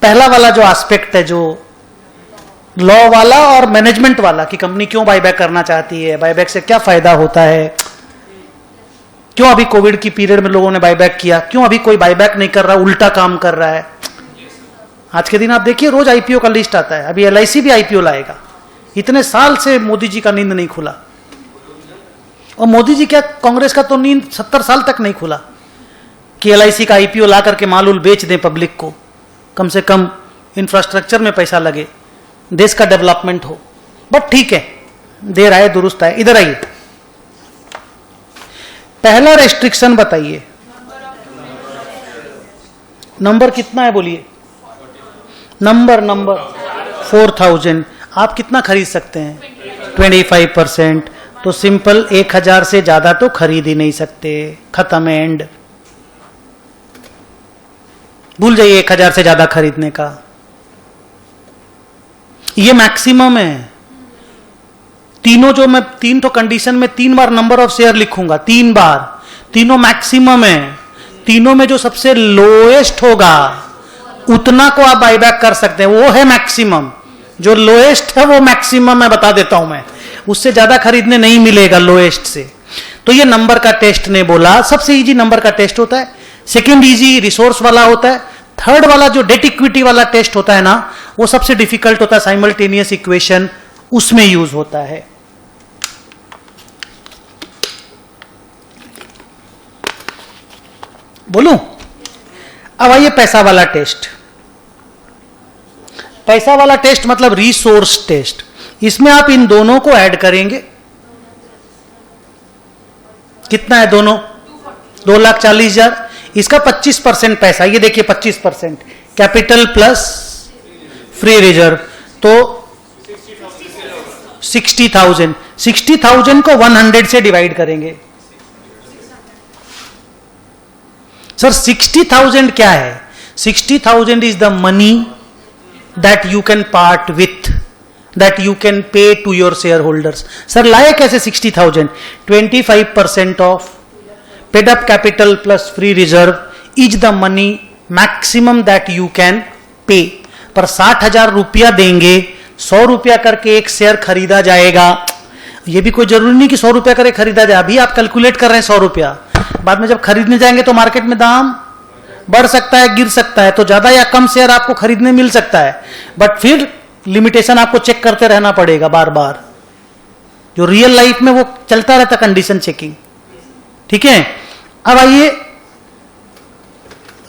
पहला वाला जो एस्पेक्ट है, जो लॉ वाला और मैनेजमेंट वाला, कि कंपनी क्यों बाईबैक करना चाहती है, बाईबैक से क्या फायदा होता है, क्यों अभी कोविड की पीरियड में लोगों ने बाईबैक किया, क्यों अभी कोई बाईबैक नहीं कर रहा, उल्टा काम कर रहा है। आज के दिन आप देखिए रोज आईपीओ का लिस्ट आता है, अभी एलआईसी भी आईपीओ लाएगा। इतने साल से मोदी जी का नींद नहीं खुला, और मोदी जी क्या, कांग्रेस का तो नींद 70 साल तक नहीं खुला कि एलआईसी का आईपीओ ला करके माल बेच दें पब्लिक को, कम से कम इंफ्रास्ट्रक्चर में पैसा लगे, देश का डेवलपमेंट हो। बट ठीक है, देर आए दुरुस्त आए। इधर आइए, पहला रेस्ट्रिक्शन बताइए, नंबर कितना है बोलिए? नंबर 4,000। आप कितना खरीद सकते हैं? 25%। तो सिंपल 1,000 से ज्यादा तो खरीद ही नहीं सकते, खत्म, एंड। भूल जाइए 1,000 से ज्यादा खरीदने का, ये मैक्सिमम है। तीनों जो मैं 3 तो कंडीशन में 3 बार नंबर ऑफ शेयर लिखूंगा, 3 बार, तीनों मैक्सिमम है। तीनों में जो सबसे लोएस्ट होगा उतना को आप बाईबैक कर सकते हैं, वो है मैक्सिमम। जो लोएस्ट है वो मैक्सिमम मैं बता देता हूं मैं, उससे ज्यादा खरीदने नहीं मिलेगा लोएस्ट से। तो ये नंबर का टेस्ट ने बोला सबसे इजी नंबर का टेस्ट होता है, सेकेंड इजी रिसोर्स वाला होता है, थर्ड वाला जो डेट इक्विटी वाला टेस्ट होता है ना, वो सबसे डिफिकल्ट होता है, साइमल्टेनियस इक्वेशन उसमें यूज होता है। बोलूं? अब आइए पैसा वाला टेस्ट। पैसा वाला टेस्ट मतलब रिसोर्स टेस्ट। इसमें आप इन दोनों को ऐड करेंगे, कितना है दोनों? 2,40,000। इसका 25% पैसा, ये देखिए 25%, कैपिटल प्लस फ्री रिजर्व, तो 60,000। 60,000 को 100 से डिवाइड करेंगे। सर 60,000 क्या है? 60,000 is the money that you can part with, that you can pay to your share holders. Sir लाए कैसे 60,000? 25% of paid up capital plus free reserve is the money maximum that you can pay. पर 60,000 रुपया देंगे, 100 रुपया करके एक share खरीदा जाएगा। ये भी कोई जरूरी नहीं कि 100 रुपया करके खरीदा जाए। अभी आप कैलकुलेट कर रहे हैं 100 रुपया, बाद में जब खरीदने जाएंगे तो मार्केट में दाम बढ़ सकता है, गिर सकता है, तो ज्यादा या कम शेयर आपको खरीदने मिल सकता है। बट फिर लिमिटेशन आपको चेक करते रहना पड़ेगा बार बार। जो रियल लाइफ में वो चलता रहता कंडीशन चेकिंग। ठीक है, अब आइए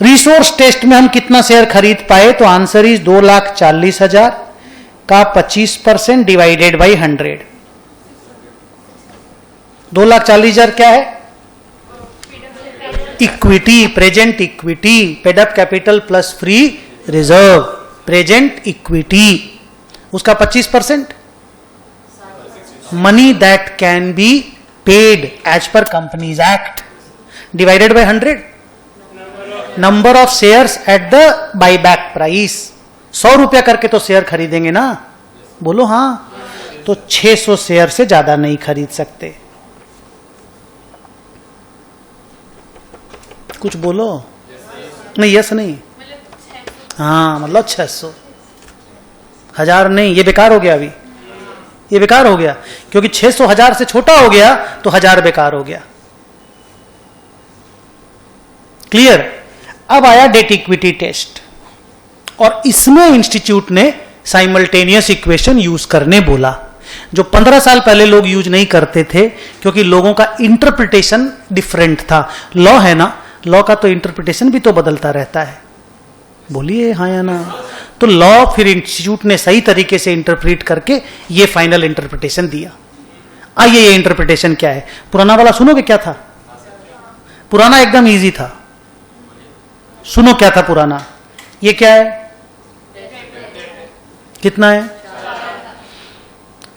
रिसोर्स टेस्ट में हम कितना शेयर खरीद पाए, तो आंसर इज 2,40,000 का 25% डिवाइडेड बाई 100। 2,40,000 क्या है? Equity, present equity, paid up capital plus free reserve, present equity, उसका 25% money that can be paid as per companies act divided by 100, number of shares at the buyback price. 100 रुपया करके तो share खरीदेंगे ना, बोलो हाँ, तो 600 शेयर से ज्यादा नहीं खरीद सकते। कुछ बोलो, नहीं यस नहीं, हाँ मतलब 600, 1000 नहीं, ये बेकार हो गया। अभी ये बेकार हो गया क्योंकि 600 1000 से छोटा हो गया तो 1000 बेकार हो गया। क्लियर? अब आया डेट इक्विटी टेस्ट, और इसमें इंस्टीट्यूट ने साइमल्टेनियस इक्वेशन यूज करने बोला, जो 15 साल पहले लोग यूज नहीं करते थे क्योंकि लोगों का इंटरप्रिटेशन डिफरेंट था। लॉ है ना, लॉ का तो इंटरप्रिटेशन भी तो बदलता रहता है। बोलिए हाँ या ना? तो लॉ फिर इंस्टीट्यूट ने सही तरीके से इंटरप्रेट करके ये फाइनल इंटरप्रिटेशन दिया। आइए ये इंटरप्रिटेशन क्या है? पुराना वाला सुनोगे क्या था? पुराना एकदम इजी था, सुनो क्या था पुराना। ये क्या है? कितना है?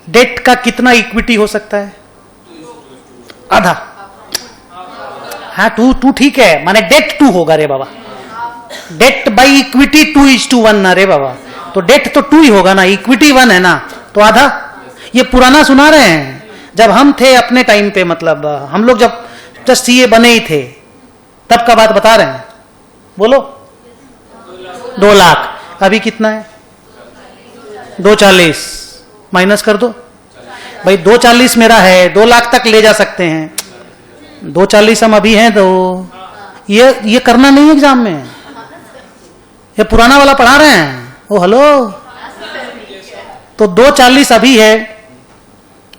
डेट का कितना इक्विटी हो सकता है? आधा। हाँ टू ठीक है, माने डेट 2 होगा रे बाबा। डेट बाई इक्विटी 2:1 ना रे बाबा, तो डेट तो 2 ही होगा ना, इक्विटी 1 है ना, तो आधा। ये पुराना सुना रहे हैं, जब हम थे अपने टाइम पे, मतलब हम लोग जब जस्ट सीए बने ही थे तब का बात बता रहे हैं। बोलो 2 लाख। अभी कितना है? 240 माइनस कर दो भाई। 240 मेरा है, 2 लाख तक ले जा सकते हैं। 240 हम अभी हैं, तो ये करना नहीं है एग्जाम में। ये पुराना वाला पढ़ा रहे हैं। ओ हेलो, तो 240 अभी है,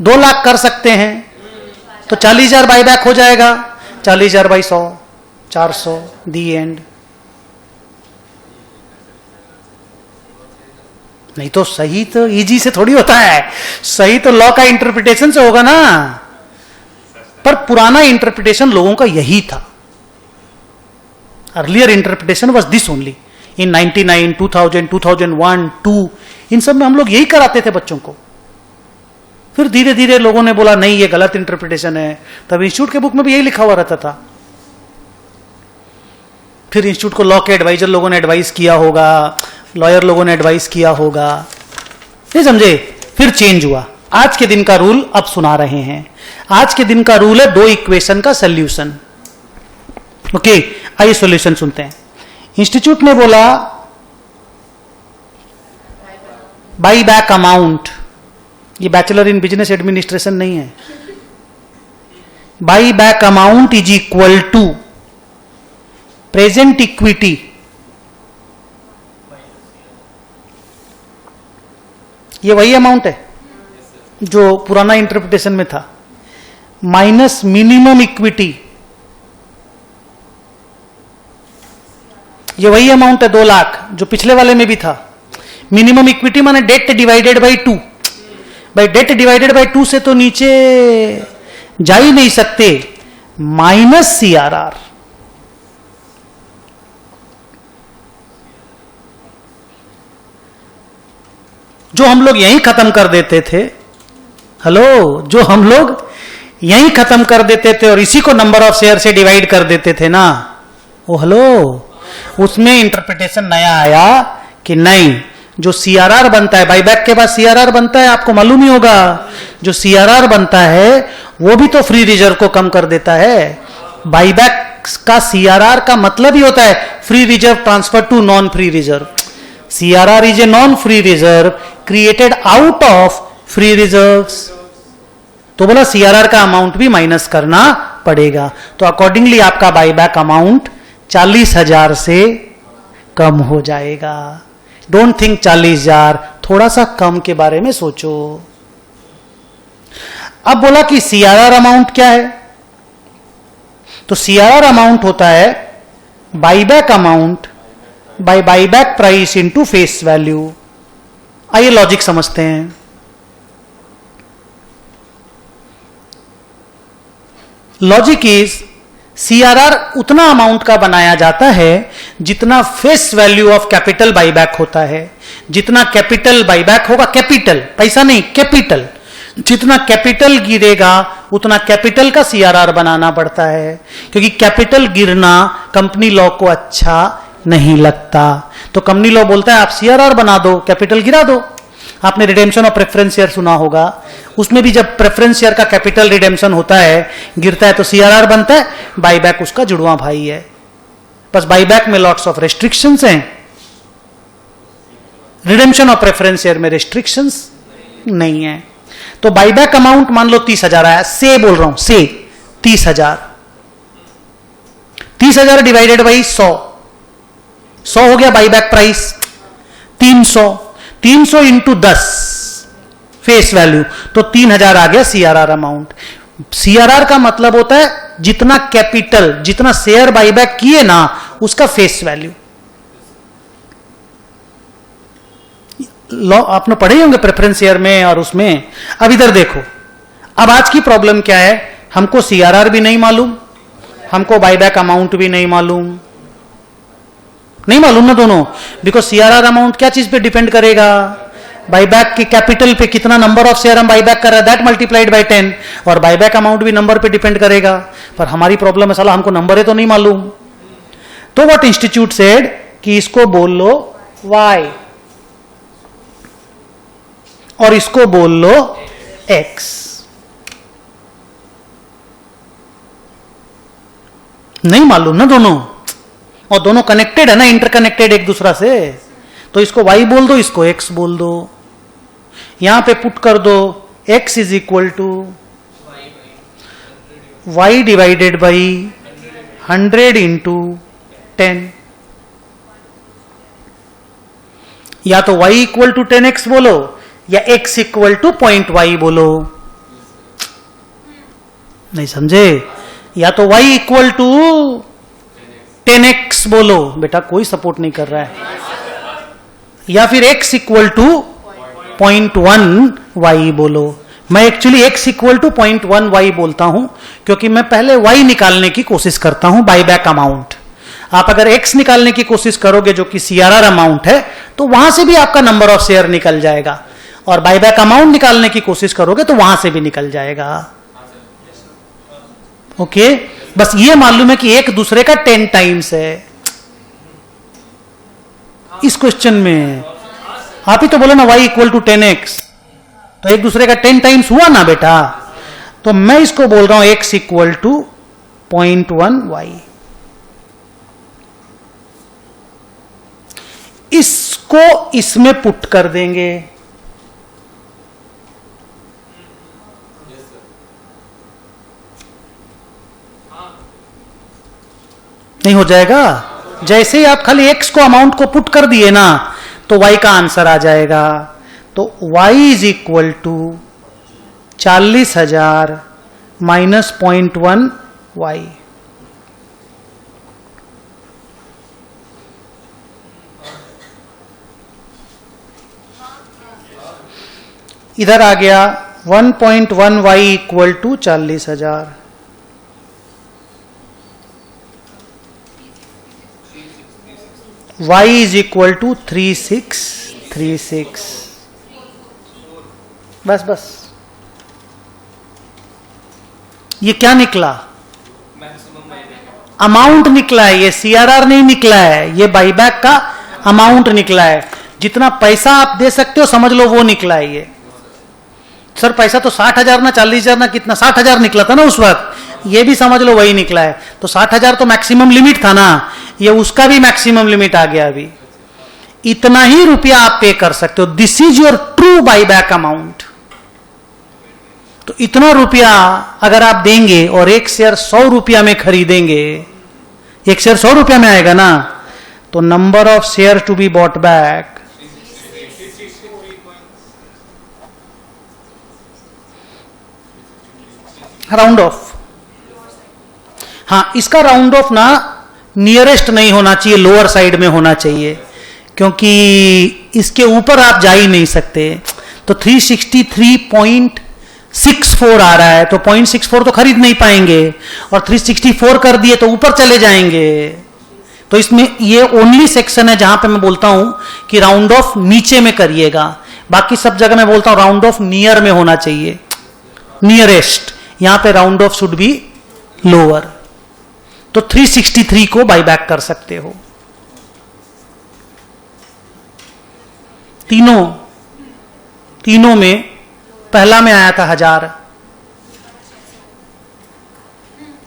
2 लाख कर सकते हैं, तो 40,000 बाईबैक हो जाएगा। 40,000 बाई 100, 400, दी एंड। नहीं तो सही तो इजी से थोड़ी होता है, सही तो लॉ का इंटरप्रिटेशन से होगा ना। पर पुराना इंटरप्रिटेशन लोगों का यही था। Earlier interpretation was this only. In 99, 2000, 2001, 2 इन सब में हम लोग यही कराते थे बच्चों को। फिर धीरे धीरे लोगों ने बोला नहीं ये गलत इंटरप्रिटेशन है, तब इंस्टीट्यूट के बुक में भी यही लिखा हुआ रहता था। फिर इंस्टीट्यूट को लॉ के एडवाइजर लोगों ने एडवाइस किया होगा, लॉयर लोगों ने एडवाइस किया होगा, ये समझे। फिर चेंज हुआ। आज के दिन का रूल अब सुना रहे हैं। आज के दिन का रूल है 2 इक्वेशन का सोल्यूशन। ओके, आइए सॉल्यूशन सुनते हैं। इंस्टीट्यूट ने बोला बाई बैक अमाउंट, ये बैचलर इन बिजनेस एडमिनिस्ट्रेशन नहीं है। Buy back amount is equal to present equity ये वही अमाउंट है जो पुराना इंटरप्रिटेशन में था, माइनस मिनिमम इक्विटी, ये वही अमाउंट है 2 लाख जो पिछले वाले में भी था। मिनिमम इक्विटी माने डेट डिवाइडेड बाई 2। भाई डेट डिवाइडेड बाई 2 से तो नीचे जा ही नहीं सकते, माइनस CRR। जो हम लोग यहीं खत्म कर देते थे, हेलो, जो हम लोग यहीं खत्म कर देते थे और इसी को नंबर ऑफ शेयर से डिवाइड कर देते थे ना, ओ हेलो, उसमें इंटरप्रिटेशन नया आया कि नहीं, जो सीआरआर बनता है, बाईबैक के बाद सीआरआर बनता है, आपको मालूम ही होगा, जो सीआरआर बनता है वो भी तो फ्री रिजर्व को कम कर देता है। बाईबैक का सीआरआर का मतलब ही होता है free reserve transfer to non free reserve. CRR is a non free reserve created out of free reserves. तो बोला सीआरआर का अमाउंट भी माइनस करना पड़ेगा। तो अकॉर्डिंगली आपका बाईबैक अमाउंट 40,000 से कम हो जाएगा। डोंट थिंक 40,000, थोड़ा सा कम के बारे में सोचो। अब बोला कि सीआरआर अमाउंट क्या है, तो सीआरआर अमाउंट होता है buyback amount by buyback price into face value. आइए लॉजिक समझते हैं। लॉजिक इज सीआरआर उतना अमाउंट का बनाया जाता है जितना face value of capital buyback होता है। जितना कैपिटल बाईबैक होगा, कैपिटल पैसा नहीं, कैपिटल, जितना कैपिटल गिरेगा उतना कैपिटल का सीआरआर बनाना पड़ता है, क्योंकि कैपिटल गिरना कंपनी लॉ को अच्छा नहीं लगता। तो कंपनी लॉ बोलता है आप सीआरआर बना दो, कैपिटल गिरा दो। आपने रिडेम्पशन ऑफ प्रेफरेंस शेयर सुना होगा, उसमें भी जब प्रेफरेंस शेयर का कैपिटल रिडेम्पशन होता है, गिरता है, तो सीआरआर बनता है, बाईबैक उसका जुड़वा भाई है। बस बाईबैक में लॉट्स ऑफ रेस्ट्रिक्शंस हैं, रिडेम्पशन ऑफ प्रेफरेंस शेयर में रेस्ट्रिक्शंस नहीं है। तो बाईबैक अमाउंट मान लो 30,000 आया, से बोल रहा हूं, से 30,000, 30,000 डिवाइडेड बाई 100, 100 हो गया buyback price, 300, 300 into 10 face value, तो 3,000 आ गया सीआरआर अमाउंट। सीआरआर का मतलब होता है जितना कैपिटल, जितना शेयर बाईबैक किए ना, उसका फेस वैल्यू। लॉ आपने पढ़े होंगे प्रेफरेंस शेयर में और उसमें। अब इधर देखो, अब आज की प्रॉब्लम क्या है, हमको सीआरआर भी नहीं मालूम, हमको बाईबैक अमाउंट भी नहीं मालूम, नहीं मालूम ना दोनों। बिकॉज सीआरआर अमाउंट क्या चीज पे डिपेंड करेगा, बाईबैक के कैपिटल पे, कितना नंबर ऑफ शेयर हम बाईबैक कर रहे हैं, दैट मल्टीप्लाइड बाय 10, और बाईबैक अमाउंट भी नंबर पे डिपेंड करेगा। पर हमारी प्रॉब्लम है साला हमको नंबर है तो नहीं मालूम। तो व्हाट इंस्टीट्यूट सेड कि इसको बोल लो y और इसको बोल लो x। नहीं मालूम ना दोनों, और दोनों कनेक्टेड है ना, इंटरकनेक्टेड एक दूसरा से। तो इसको y बोल दो, इसको x बोल दो, यहां पे पुट कर दो x is equal to y divided by 100 into 10, या तो y इक्वल टू 10x बोलो या x equal two point y बोलो। नहीं समझे, या तो y इक्वल टू 10x बोलो, बेटा कोई सपोर्ट नहीं कर रहा है, या फिर x इक्वल टू 0.1y बोलो। मैं actually x equal to 0.1y बोलता हूं क्योंकि मैं पहले y निकालने की कोशिश करता हूं, बाईबैक अमाउंट। आप अगर x निकालने की कोशिश करोगे जो कि सीआरआर अमाउंट है, तो वहां से भी आपका नंबर ऑफ शेयर निकल जाएगा, और बाईबैक अमाउंट निकालने की कोशिश करोगे तो वहां से भी निकल जाएगा। ओके, बस ये मालूम है कि एक दूसरे का 10 टाइम्स है इस क्वेश्चन में। आप ही तो बोले ना y इक्वल टू 10x, तो एक दूसरे का 10 टाइम्स हुआ ना बेटा। तो मैं इसको बोल रहा हूं x इक्वल टू 0.1y। इसको इसमें पुट कर देंगे, नहीं हो जाएगा। जैसे ही आप खाली x को अमाउंट को पुट कर दिए ना, तो y का आंसर आ जाएगा। तो y is equal to 40,000 minus 0.1y। इधर आ गया 1.1y equal to 40,000। y is equal to 3636। बस बस, ये क्या निकला? अमाउंट निकला है, ये सीआरआर नहीं निकला है, ये बाईबैक का अमाउंट निकला है। जितना पैसा आप दे सकते हो समझ लो वो निकला है ये। सर पैसा तो 60,000 ना 40,000 ना कितना, 60,000 निकला था ना उस वक्त, ये भी समझ लो वही निकला है। तो 60,000 तो मैक्सिमम लिमिट था ना, ये उसका भी मैक्सिमम लिमिट आ गया। अभी इतना ही रुपया आप पे कर सकते हो, this is your true buyback amount. तो इतना रुपया अगर आप देंगे और एक शेयर 100 रुपया में खरीदेंगे, एक शेयर 100 रुपया में आएगा ना, तो number of share to be bought back round off, हाँ इसका राउंड ऑफ ना नियरेस्ट नहीं होना चाहिए, लोअर साइड में होना चाहिए, क्योंकि इसके ऊपर आप जा ही नहीं सकते। तो 363.64 आ रहा है, तो 0.64 तो खरीद नहीं पाएंगे, और 364 कर दिए तो ऊपर चले जाएंगे। तो इसमें ये ओनली सेक्शन है जहां पे मैं बोलता हूं कि राउंड ऑफ नीचे में करिएगा, बाकी सब जगह मैं बोलता हूं राउंड ऑफ नियर में होना चाहिए, नियरेस्ट। यहां पे round of should be lower. तो 363 को बाईबैक कर सकते हो। तीनों में पहला में आया था 1000,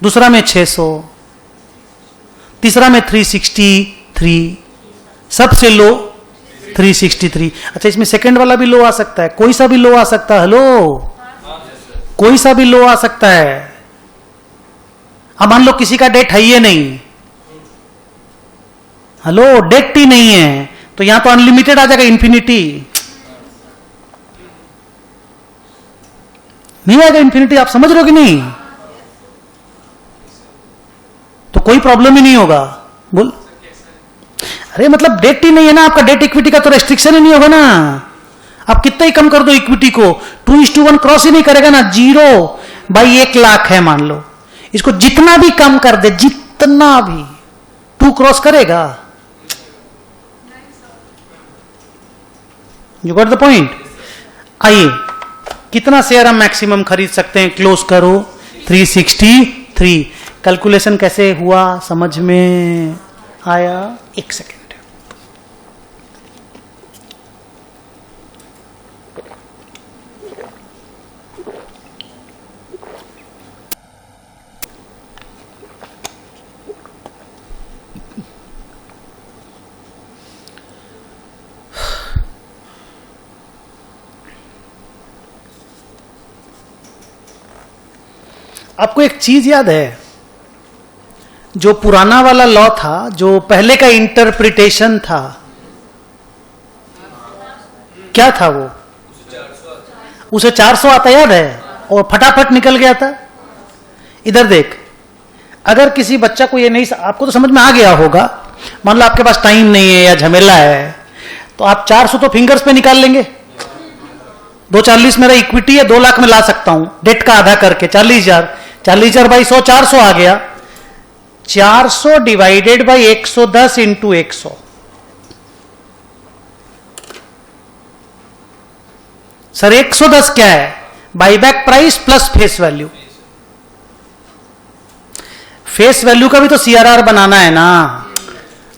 दूसरा में 600, तीसरा में 363, सबसे लो 363। अच्छा इसमें सेकंड वाला भी लो आ सकता है, कोई सा भी लो आ सकता है। हेलो, कोई सा भी लो आ सकता है। अब मान लो किसी का डेट है ही नहीं, हेलो डेट ही नहीं है, तो यहां तो अनलिमिटेड आ जाएगा, इंफिनिटी नहीं आएगा। इंफिनिटी आप समझ रहे हो कि नहीं? तो कोई प्रॉब्लम ही नहीं होगा। बोल, अरे मतलब डेट ही नहीं है ना आपका, डेट इक्विटी का तो रेस्ट्रिक्शन ही नहीं होगा ना। आप कितना ही कम कर दो इक्विटी को, 2:1 क्रॉस ही नहीं करेगा ना। 0/1,00,000 है मान लो, इसको जितना भी कम कर दे, जितना भी 2 क्रॉस करेगा। You got the point. आइए कितना शेयर हम मैक्सिमम खरीद सकते हैं, क्लोज करो 363। कैलकुलेशन कैसे हुआ समझ में आया? एक सेकेंड। आपको एक चीज याद है, जो पुराना वाला लॉ था, जो पहले का इंटरप्रिटेशन था, क्या था वो? उसे 400 आता याद है, और फटाफट निकल गया था। इधर देख, अगर किसी बच्चा को ये नहीं, आपको तो समझ में आ गया होगा, मान लो आपके पास टाइम नहीं है या झमेला है, तो आप 400 तो फिंगर्स पे निकाल लेंगे। 240 मेरा इक्विटी है, 2 लाख में ला सकता हूं, डेट का आधा करके 40,000, 40,000 बाई 100, 400 आ गया। 400 डिवाइडेड बाई 110 इंटू 100, सर 110 क्या है? Buyback price plus face value. Face value का भी तो सीआरआर बनाना है ना,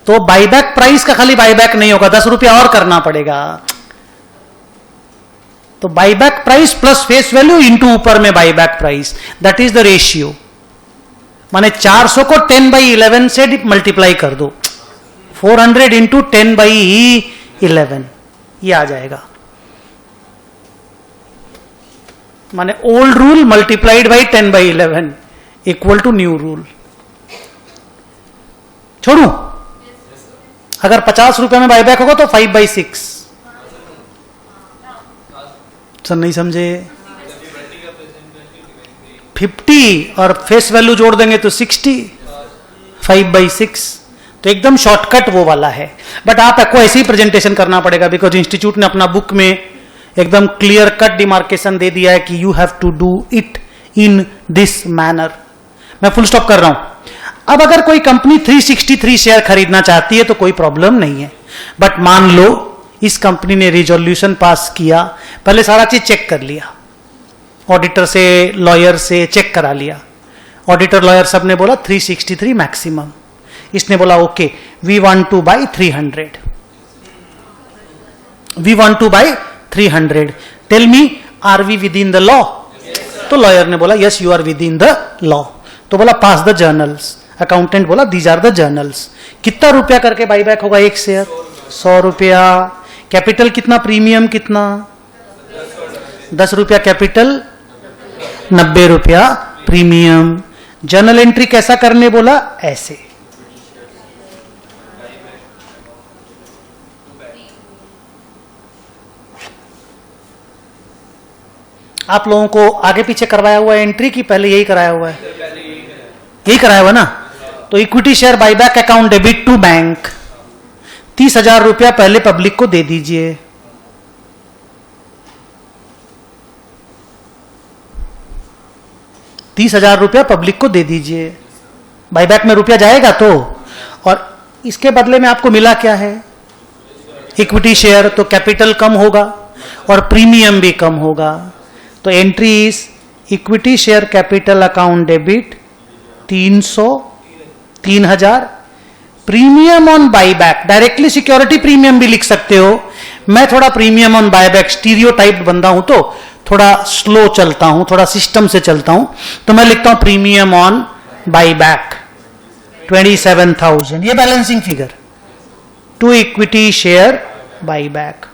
तो बाईबैक प्राइस का खाली बाईबैक नहीं होगा, 10 रुपया और करना पड़ेगा। तो buyback price plus face value into ऊपर में buyback price, that is the ratio. माने 400 को 10/11 से मल्टीप्लाई कर दो, 400 इंटू 10/11, ये आ जाएगा। माने old rule multiplied by 10/11 equal to new rule. छोड़ू? अगर 50 रुपए में बाईबैक होगा तो 5/6। सर नहीं समझे? 50 और फेस वैल्यू जोड़ देंगे तो 60, 5/6। तो एकदम शॉर्टकट वो वाला है, बट आपको ऐसे ही प्रेजेंटेशन करना पड़ेगा, बिकॉज इंस्टीट्यूट ने अपना बुक में एकदम क्लियर कट डिमार्केशन दे दिया है कि you have to do it in this manner. मैं फुल स्टॉप कर रहा हूं। अब अगर कोई कंपनी 363 शेयर खरीदना चाहती है तो कोई प्रॉब्लम नहीं है, बट मान लो इस कंपनी ने रिजोल्यूशन पास किया, पहले सारा चीज चेक कर लिया, ऑडिटर से, लॉयर से चेक करा लिया। ऑडिटर लॉयर सब ने बोला 363 मैक्सिमम। इसने बोला okay, we want to buy 300, we want to buy 300, tell me are we within the law? तो लॉयर ने बोला yes you are within the law. तो बोला पास द जर्नल्स। अकाउंटेंट बोला दीज आर द जर्नल्स। कितना रुपया करके buyback होगा एक शेयर? 100 रुपया। कैपिटल कितना, प्रीमियम कितना? 10 रुपया कैपिटल, 90 रुपया प्रीमियम। जर्नल एंट्री कैसा करने बोला? ऐसे। आप लोगों को आगे पीछे करवाया हुआ है एंट्री की पहले यही कराया हुआ है? यही कराया हुआ ना। तो equity share buyback account debit to bank, 30,000 रुपया पहले पब्लिक को दे दीजिए। ₹30,000 पब्लिक को दे दीजिए। बाईबैक में रुपया जाएगा तो, और इसके बदले में आपको मिला क्या है? Equity share. तो कैपिटल कम होगा और प्रीमियम भी कम होगा। तो entry is equity share capital account debit 3,000। Premium on buyback, directly security premium भी लिख सकते हो। मैं थोड़ा प्रीमियम ऑन बाईबैक स्टीरियोटाइप्ड बंदा हूं तो थोड़ा स्लो चलता हूं, थोड़ा सिस्टम से चलता हूं, तो मैं लिखता हूं प्रीमियम ऑन बाईबैक 27,000। ये balancing figure to equity share buyback.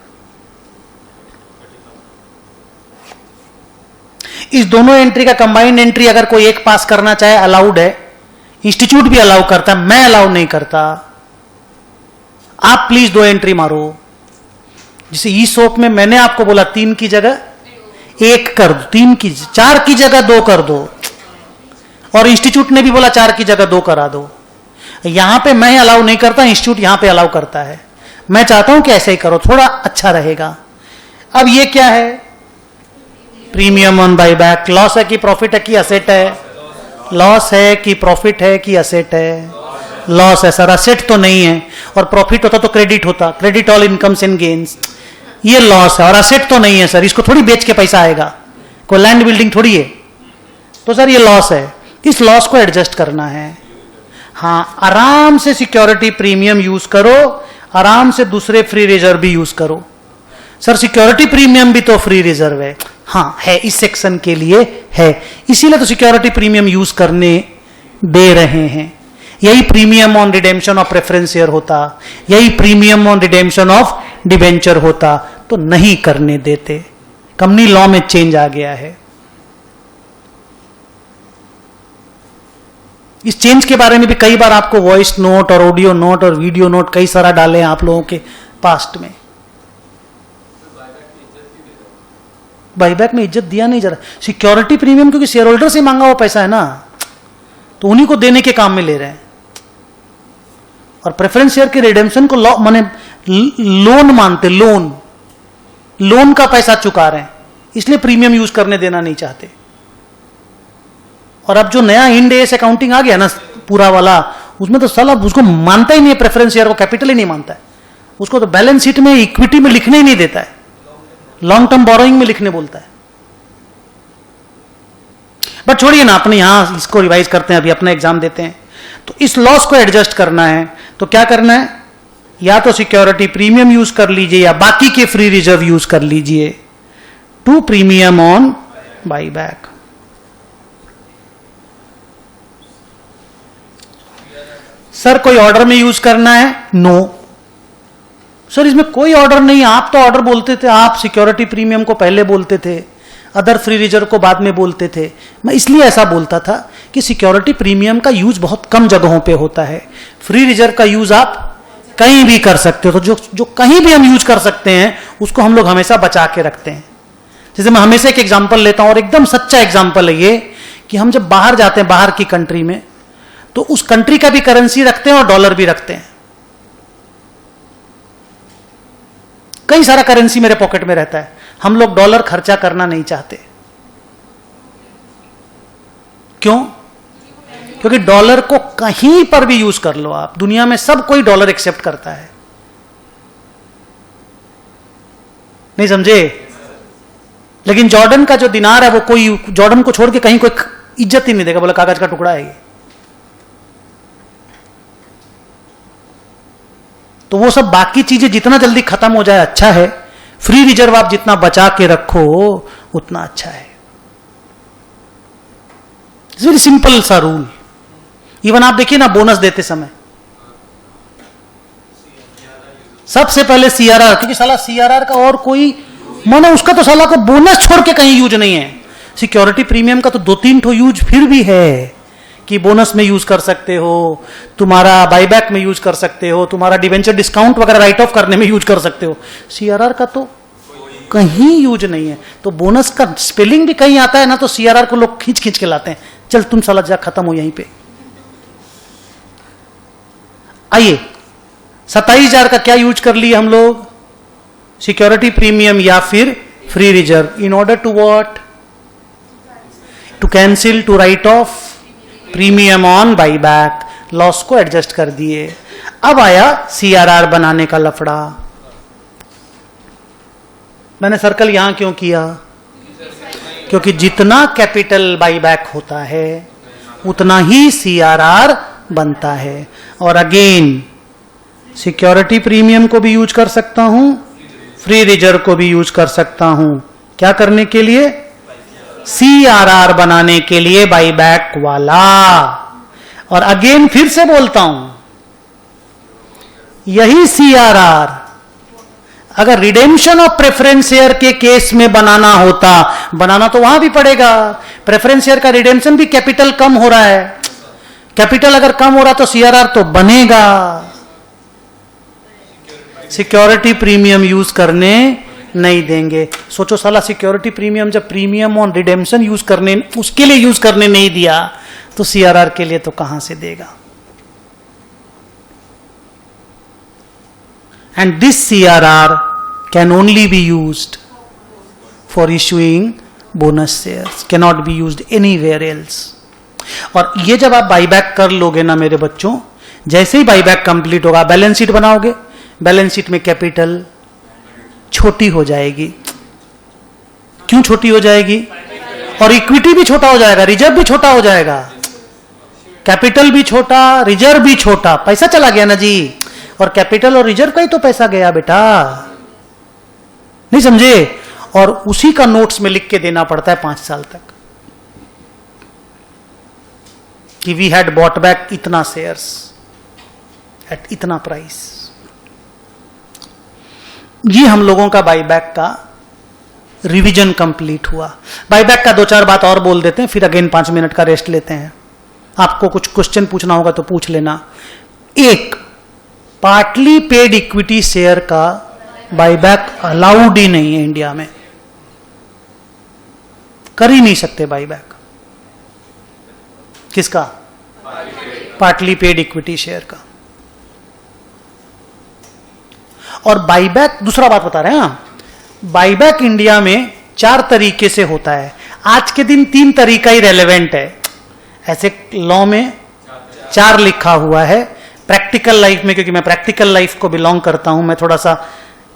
इस दोनों एंट्री का कंबाइंड एंट्री अगर कोई एक पास करना चाहे अलाउड है, इंस्टीट्यूट भी अलाउ करता है, मैं अलाउ नहीं करता। आप प्लीज 2 एंट्री मारो। जैसे ई सोप में मैंने आपको बोला 3 की जगह 1 कर दो, 3 की 4 की जगह 2 कर दो, और इंस्टीट्यूट ने भी बोला 4 की जगह 2 करा दो। यहां पे मैं अलाउ नहीं करता, इंस्टीट्यूट यहां पे अलाउ करता है। मैं चाहता हूं कि ऐसे ही करो, थोड़ा अच्छा रहेगा। अब ये क्या है? Premium on buyback. लॉस है कि प्रॉफिट है कि असेट है? लॉस है कि प्रॉफिट है कि असेट है? लॉस है सर। असेट तो नहीं है, और प्रॉफिट होता तो क्रेडिट होता, credit all incomes and gains. ये लॉस है और असेट तो नहीं है सर, इसको थोड़ी बेच के पैसा आएगा, कोई लैंड बिल्डिंग थोड़ी है। तो सर ये लॉस है, इस लॉस को एडजस्ट करना है। हाँ, आराम से सिक्योरिटी प्रीमियम यूज करो, आराम से दूसरे फ्री रिजर्व भी यूज करो। सर सिक्योरिटी प्रीमियम भी तो फ्री रिजर्व है। हाँ है, इस सेक्शन के लिए है, इसीलिए तो सिक्योरिटी प्रीमियम यूज करने दे रहे हैं। यही premium on redemption of preference share होता, यही premium on redemption of debenture होता, तो नहीं करने देते। कंपनी लॉ में चेंज आ गया है। इस चेंज के बारे में भी कई बार आपको वॉइस नोट और ऑडियो नोट और वीडियो नोट कई सारा डाले हैं आप लोगों के पास्ट में। बाईबैक में इज्जत दिया नहीं जा रहा। सिक्योरिटी प्रीमियम क्योंकि शेयर होल्डर से मांगा हुआ पैसा है ना, तो उन्हीं को देने के काम में ले रहे हैं। और प्रेफरेंस शेयर के रिडेम्पशन को लॉ माने लोन मानते, लोन का पैसा चुका रहे हैं, इसलिए प्रीमियम यूज करने देना नहीं चाहते। और अब जो नया इंड एस अकाउंटिंग आ गया ना पूरा वाला, उसमें तो साला उसको मानता ही नहीं है, प्रेफरेंस शेयर को कैपिटल ही नहीं मानता है, उसको तो बैलेंस शीट में इक्विटी में लिखने ही नहीं देता है, लॉन्ग टर्म बोरोइंग में लिखने बोलता है। बट छोड़िए ना, अपने यहां इसको रिवाइज करते हैं, अभी अपना एग्जाम देते हैं। तो इस लॉस को एडजस्ट करना है तो क्या करना है? या तो सिक्योरिटी प्रीमियम यूज कर लीजिए या बाकी के फ्री रिजर्व यूज कर लीजिए to premium on buyback. Sir कोई ऑर्डर में यूज करना है? नो सर, इसमें कोई ऑर्डर नहीं। आप तो ऑर्डर बोलते थे, आप सिक्योरिटी प्रीमियम को पहले बोलते थे, अदर फ्री रिजर्व को बाद में बोलते थे। मैं इसलिए ऐसा बोलता था कि सिक्योरिटी प्रीमियम का यूज बहुत कम जगहों पे होता है, फ्री रिजर्व का यूज आप कहीं भी कर सकते हो। तो जो कहीं भी हम यूज कर सकते हैं उसको हम लोग हमेशा बचा के रखते हैं। जैसे मैं हमेशा एक एग्जाम्पल लेता हूं, और एकदम सच्चा एग्जाम्पल है ये, कि हम जब बाहर जाते हैं, बाहर की कंट्री में, तो उस कंट्री का भी करेंसी रखते हैं और डॉलर भी रखते हैं। कई सारा करेंसी मेरे पॉकेट में रहता है, हम लोग डॉलर खर्चा करना नहीं चाहते। क्यों? क्योंकि डॉलर को कहीं पर भी यूज कर लो आप, दुनिया में सब कोई डॉलर एक्सेप्ट करता है। नहीं समझे? लेकिन जॉर्डन का जो दिनार है वो कोई जॉर्डन को छोड़ के कहीं कोई इज्जत ही नहीं देगा, बोला कागज का टुकड़ा है ये। तो वो सब बाकी चीजें जितना जल्दी खत्म हो जाए अच्छा है, फ्री रिजर्व आप जितना बचा के रखो उतना अच्छा है। इट्स वेरी सिंपल सा रूल। इवन आप देखिए ना बोनस देते समय सबसे पहले सीआरआर, क्योंकि साला सीआरआर का और कोई मानो उसका तो साला को बोनस छोड़ के कहीं यूज नहीं है। सिक्योरिटी प्रीमियम का तो 2-3 ठो यूज फिर भी है कि बोनस में यूज कर सकते हो, तुम्हारा बाईबैक में यूज कर सकते हो, तुम्हारा डिवेंचर डिस्काउंट वगैरह राइट ऑफ करने में यूज कर सकते हो। सीआरआर का तो कहीं यूज नहीं है। तो बोनस का स्पेलिंग भी कहीं आता है ना तो सीआरआर को लोग खींच खींच के लाते हैं, चल तुम साला जा खत्म हो यहीं पे। आइए 27,000 का क्या यूज कर लिए हम लोग? सिक्योरिटी प्रीमियम या फिर free reserve. In order to what? To cancel, to write off premium on buyback, loss को एडजस्ट कर दिए। अब आया सीआरआर बनाने का लफड़ा। मैंने सर्कल यहां क्यों किया? क्योंकि जितना कैपिटल बाईबैक होता है उतना ही सीआरआर बनता है। और अगेन सिक्योरिटी प्रीमियम को भी यूज कर सकता हूं, फ्री रिजर्व को भी यूज कर सकता हूं। क्या करने के लिए? सीआरआर बनाने के लिए बाईबैक वाला। और अगेन फिर से बोलता हूं, यही सीआरआर अगर रिडेम्पशन ऑफ प्रेफरेंस शेयर के केस में बनाना होता, बनाना तो वहां भी पड़ेगा। प्रेफरेंस शेयर का रिडेम्पशन भी कैपिटल कम हो रहा है, कैपिटल अगर कम हो रहा तो सीआरआर तो बनेगा। सिक्योरिटी प्रीमियम यूज करने नहीं देंगे। सोचो साला सिक्योरिटी प्रीमियम जब प्रीमियम ऑन रिडेम्पशन यूज करने, उसके लिए यूज करने नहीं दिया तो सीआरआर के लिए तो कहां से देगा? And this CRR can only be used for issuing bonus shares, can not be used anywhere else. और ये जब आप बाईबैक कर लोगे ना मेरे बच्चों, जैसे ही बाईबैक कंप्लीट होगा बैलेंस शीट बनाओगे, बैलेंस शीट में कैपिटल छोटी हो जाएगी। क्यों छोटी हो जाएगी? और इक्विटी भी छोटा हो जाएगा, रिजर्व भी छोटा हो जाएगा, कैपिटल भी छोटा, रिजर्व भी छोटा। पैसा चला गया ना जी, और कैपिटल और रिजर्व का ही तो पैसा गया बेटा, नहीं समझे? और उसी का नोट्स में लिख के देना पड़ता है 5 साल तक कि वी हैड बॉट बैक इतना शेयर्स एट इतना प्राइस। ये हम लोगों का बाईबैक का रिवीजन कंप्लीट हुआ। बाईबैक का 2-4 बात और बोल देते हैं, फिर अगेन 5 मिनट का रेस्ट लेते हैं। आपको कुछ क्वेश्चन पूछना होगा तो पूछ लेना। एक, पार्टली पेड इक्विटी शेयर का बाईबैक अलाउड ही नहीं है इंडिया में, कर ही नहीं सकते बाईबैक। किसका? पार्टली पेड इक्विटी शेयर का। और बाईबैक, दूसरा बात बता रहे हैं, बाईबैक इंडिया में 4 तरीके से होता है। आज के दिन 3 तरीका ही रेलेवेंट है, ऐसे लॉ में 4 लिखा हुआ है। प्रैक्टिकल लाइफ में, क्योंकि मैं प्रैक्टिकल लाइफ को बिलोंग करता हूं, मैं थोड़ा सा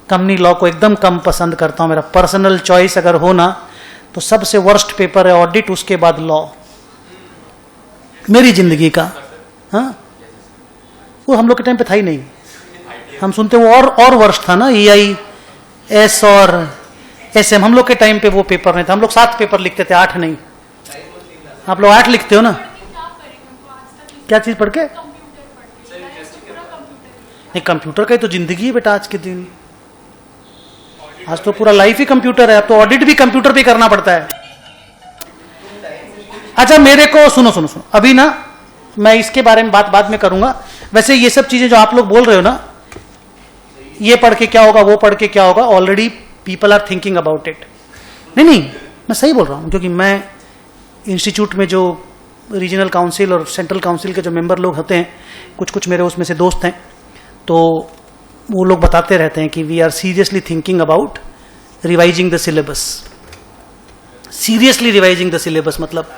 कंपनी लॉ को एकदम कम पसंद करता हूं। मेरा पर्सनल चॉइस अगर हो ना तो सबसे वर्स्ट पेपर है ऑडिट, उसके बाद लॉ, मेरी जिंदगी का। हाँ, वो हम लोग के टाइम पे था ही नहीं, हम सुनते वो और वर्ष था ना, EIS और SM। हम लोग के टाइम पे वो पेपर नहीं था, हम लोग 7 पेपर लिखते थे, 8 नहीं। आप लोग 8 लिखते हो ना? क्या चीज पढ़ के? नहीं, कंप्यूटर का ही तो जिंदगी है बेटा आज के दिन। आज तो पूरा लाइफ ही कंप्यूटर है, अब तो ऑडिट भी कंप्यूटर पे करना पड़ता है। अच्छा मेरे को सुनो, अभी ना मैं इसके बारे में बात बाद में करूंगा। वैसे ये सब चीजें जो आप लोग बोल रहे हो ना, ये पढ़ के क्या होगा, वो पढ़ के क्या होगा, already people are thinking about it. नहीं, मैं सही बोल रहा हूं, क्योंकि मैं इंस्टीट्यूट में जो रीजनल काउंसिल और सेंट्रल काउंसिल के जो मेंबर लोग होते हैं, कुछ मेरे उसमें से दोस्त हैं, तो वो लोग बताते रहते हैं कि we are seriously thinking about revising the syllabus. Seriously revising the syllabus मतलब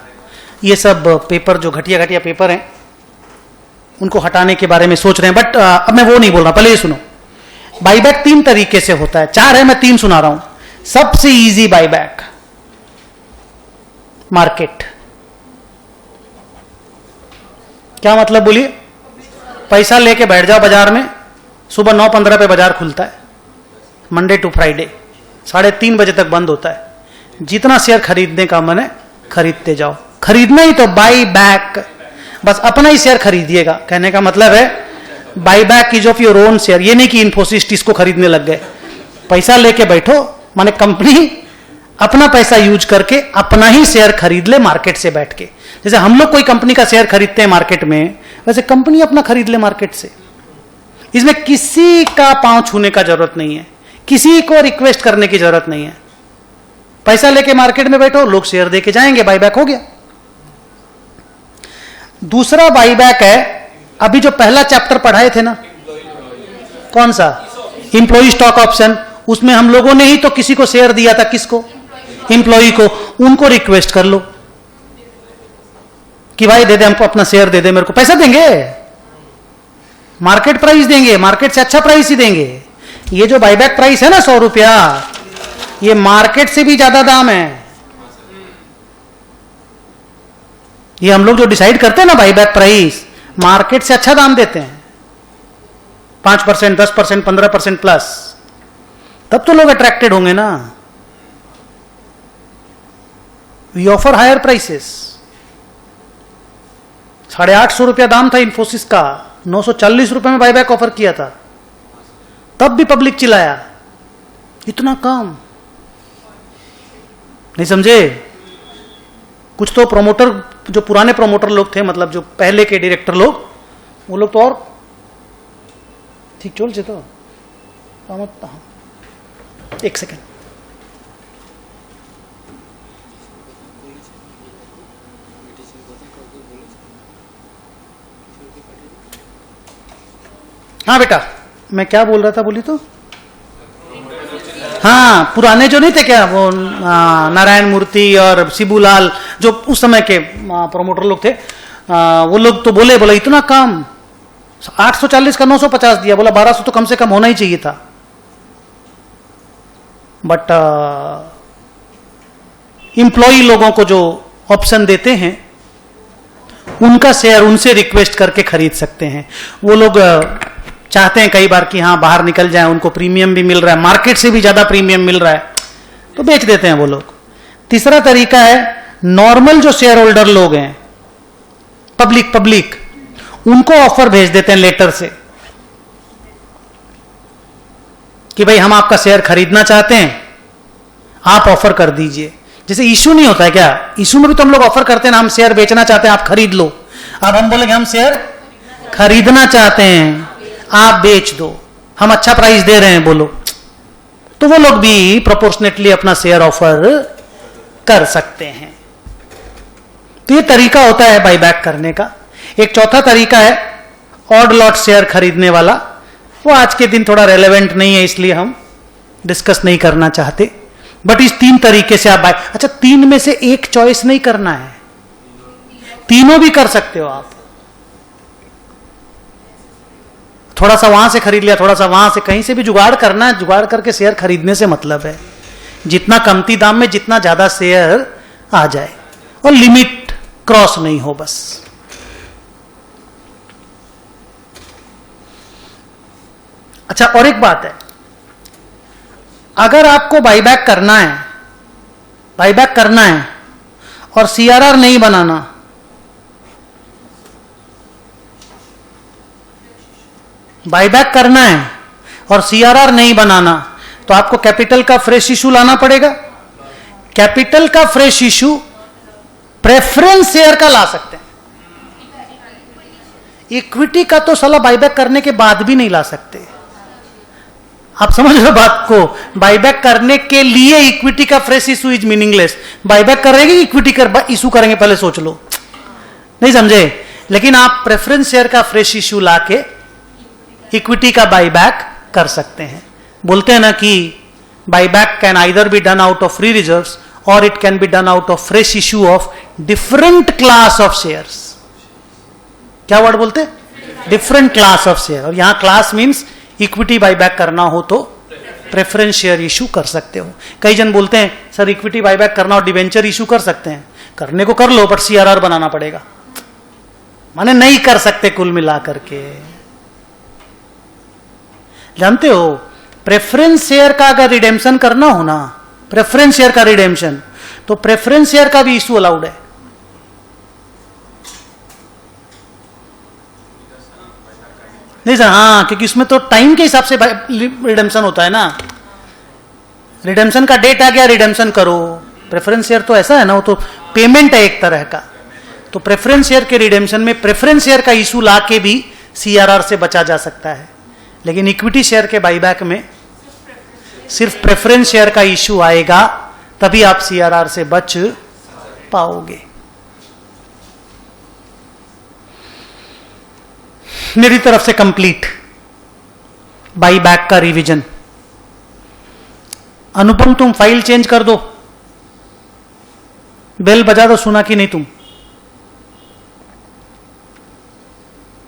ये सब पेपर जो घटिया पेपर हैं उनको हटाने के बारे में सोच रहे हैं। बट अब मैं वो नहीं बोल रहा, पहले ये सुनो। बाईबैक 3 तरीके से होता है, 4 है, मैं 3 सुना रहा हूं। सबसे इजी बाईबैक मार्केट। क्या मतलब बोलिए? पैसा लेके बैठ जाओ बाजार में, सुबह 9:15 पे बाजार खुलता है, मंडे टू फ्राइडे, 3:30 बजे तक बंद होता है। जितना शेयर खरीदने का मन है खरीदते जाओ। खरीदना ही तो बाई बैक, बस अपना ही शेयर खरीदिएगा। कहने का मतलब है buy back is of your own share. ये नहीं कि इन्फोसिस इसको खरीदने लग गए। पैसा लेके बैठो, माने कंपनी अपना पैसा यूज करके अपना ही शेयर खरीद ले मार्केट से बैठ के। जैसे हम लोग कोई कंपनी का शेयर खरीदते हैं मार्केट में, वैसे कंपनी अपना खरीद ले मार्केट से। इसमें किसी का पांव छूने का जरूरत नहीं है, किसी को रिक्वेस्ट करने की जरूरत नहीं है। पैसा लेके मार्केट में बैठो, लोग शेयर देके जाएंगे, बाईबैक हो गया। दूसरा बाईबैक है, अभी जो पहला चैप्टर पढ़ाए थे ना, कौन सा? Employee stock option. उसमें हम लोगों ने ही तो किसी को शेयर दिया था। किसको? इंप्लॉई को। उनको रिक्वेस्ट कर लो कि भाई दे दे हमको, अपना शेयर दे दे, मेरे को पैसा देंगे, मार्केट प्राइस देंगे, मार्केट से अच्छा प्राइस ही देंगे। ये जो बाईबैक प्राइस है ना 100 रुपया, ये मार्केट से भी ज्यादा दाम है। ये हम लोग जो डिसाइड करते हैं ना बाईबैक प्राइस, मार्केट से अच्छा दाम देते हैं, 5%, 10%, 15% प्लस। तब तो लोग अट्रैक्टेड होंगे ना। We offer higher prices. 850 रुपया दाम था इन्फोसिस का, 940 रुपए में बाईबैक ऑफर किया था, तब भी पब्लिक चिल्लाया, इतना कम। नहीं समझे? कुछ तो प्रोमोटर, जो पुराने प्रोमोटर लोग थे, मतलब जो पहले के डायरेक्टर लोग, वो लोग तो और ठीक चल से तो एक सेकेंड। हाँ बेटा, मैं क्या बोल रहा था, बोली तो? हाँ, पुराने जो नहीं थे क्या, वो नारायण मूर्ति और शिबूलाल, जो उस समय के प्रोमोटर लोग थे, वो लोग तो बोले इतना कम, 840 का 950 दिया, बोला 1200 तो कम से कम होना ही चाहिए था। बट इंप्लॉई लोगों को जो ऑप्शन देते हैं, उनका शेयर उनसे रिक्वेस्ट करके खरीद सकते हैं। वो लोग चाहते हैं कई बार कि हाँ बाहर निकल जाए, उनको प्रीमियम भी मिल रहा है, मार्केट से भी ज्यादा प्रीमियम मिल रहा है, तो बेच देते हैं वो लोग। तीसरा तरीका है, नॉर्मल जो शेयर होल्डर लोग हैं, पब्लिक, उनको ऑफर भेज देते हैं लेटर से कि भाई हम आपका शेयर खरीदना चाहते हैं, आप ऑफर कर दीजिए। जैसे इशू नहीं होता है क्या, इशू में भी तो हम लोग ऑफर करते हैं ना, हम शेयर बेचना चाहते हैं, आप खरीद लो। अब हम बोलेंगे हम शेयर खरीदना चाहते हैं, आप बेच दो, हम अच्छा प्राइस दे रहे हैं, बोलो, तो वो लोग भी प्रोपोर्शनेटली अपना शेयर ऑफर कर सकते हैं। तो ये तरीका होता है बाईबैक करने का। एक चौथा तरीका है ऑड लॉट शेयर खरीदने वाला, वो आज के दिन थोड़ा रेलेवेंट नहीं है, इसलिए हम डिस्कस नहीं करना चाहते। बट इस 3 तरीके से आप अच्छा 3 में से एक चॉइस नहीं करना है, तीनों भी कर सकते हो आप। थोड़ा सा वहां से खरीद लिया, थोड़ा सा वहां से, कहीं से भी जुगाड़ करना है। जुगाड़ करके शेयर खरीदने से मतलब है जितना कमती दाम में जितना ज्यादा शेयर आ जाए और लिमिट क्रॉस नहीं हो बस। अच्छा, और एक बात है, अगर आपको बाईबैक करना है और सीआरआर नहीं बनाना, बाईबैक करना है और सीआरआर नहीं बनाना, तो आपको कैपिटल का फ्रेश इशू लाना पड़ेगा। कैपिटल का फ्रेश इशू प्रेफरेंस शेयर का ला सकते हैं, इक्विटी का तो साला बाईबैक करने के बाद भी नहीं ला सकते। आप समझ रहे बात को? बाईबैक करने के लिए इक्विटी का fresh issue is meaningless. Buyback करेंगे, इक्विटी का इशू करेंगे, पहले सोच लो, नहीं समझे? लेकिन आप प्रेफरेंस शेयर का फ्रेश इशू लाके इक्विटी का बाईबैक कर सकते हैं। बोलते हैं ना कि buyback can either be done out of free reserves और it can be done out of fresh issue of different class of shares. क्या वर्ड बोलते? Different class of share. और यहां क्लास मींस इक्विटी बाईबैक करना हो तो preference share issue कर सकते हो। कई जन बोलते हैं सर इक्विटी बायबैक करना और डिवेंचर इशू कर सकते हैं। करने को कर लो, बट सीआरआर बनाना पड़ेगा, माने नहीं कर सकते कुल मिलाकर के। जानते हो प्रेफरेंस शेयर का अगर रिडेम्पशन करना हो ना, प्रेफरेंस शेयर का रिडेम्पशन, तो प्रेफरेंस शेयर का भी इशू अलाउड है। नहीं सर, हाँ, क्योंकि उसमें तो टाइम के हिसाब से रिडेम्पशन होता है ना। रिडेम्पशन का डेट आ गया, रिडेम्पशन करो। प्रेफरेंस शेयर तो ऐसा है ना, वो तो पेमेंट है एक तरह का। तो प्रेफरेंस शेयर के रिडेम्पशन में प्रेफरेंस शेयर का इशू ला के भी सीआरआर से बचा जा सकता है, लेकिन इक्विटी शेयर के बाईबैक में सिर्फ प्रेफरेंस शेयर का इशू आएगा, तभी आप सीआरआर से बच पाओगे। मेरी तरफ से कंप्लीट बाईबैक का रिवीजन। अनुपम तुम फाइल चेंज कर दो, बेल बजा दो, सुना कि नहीं तुम?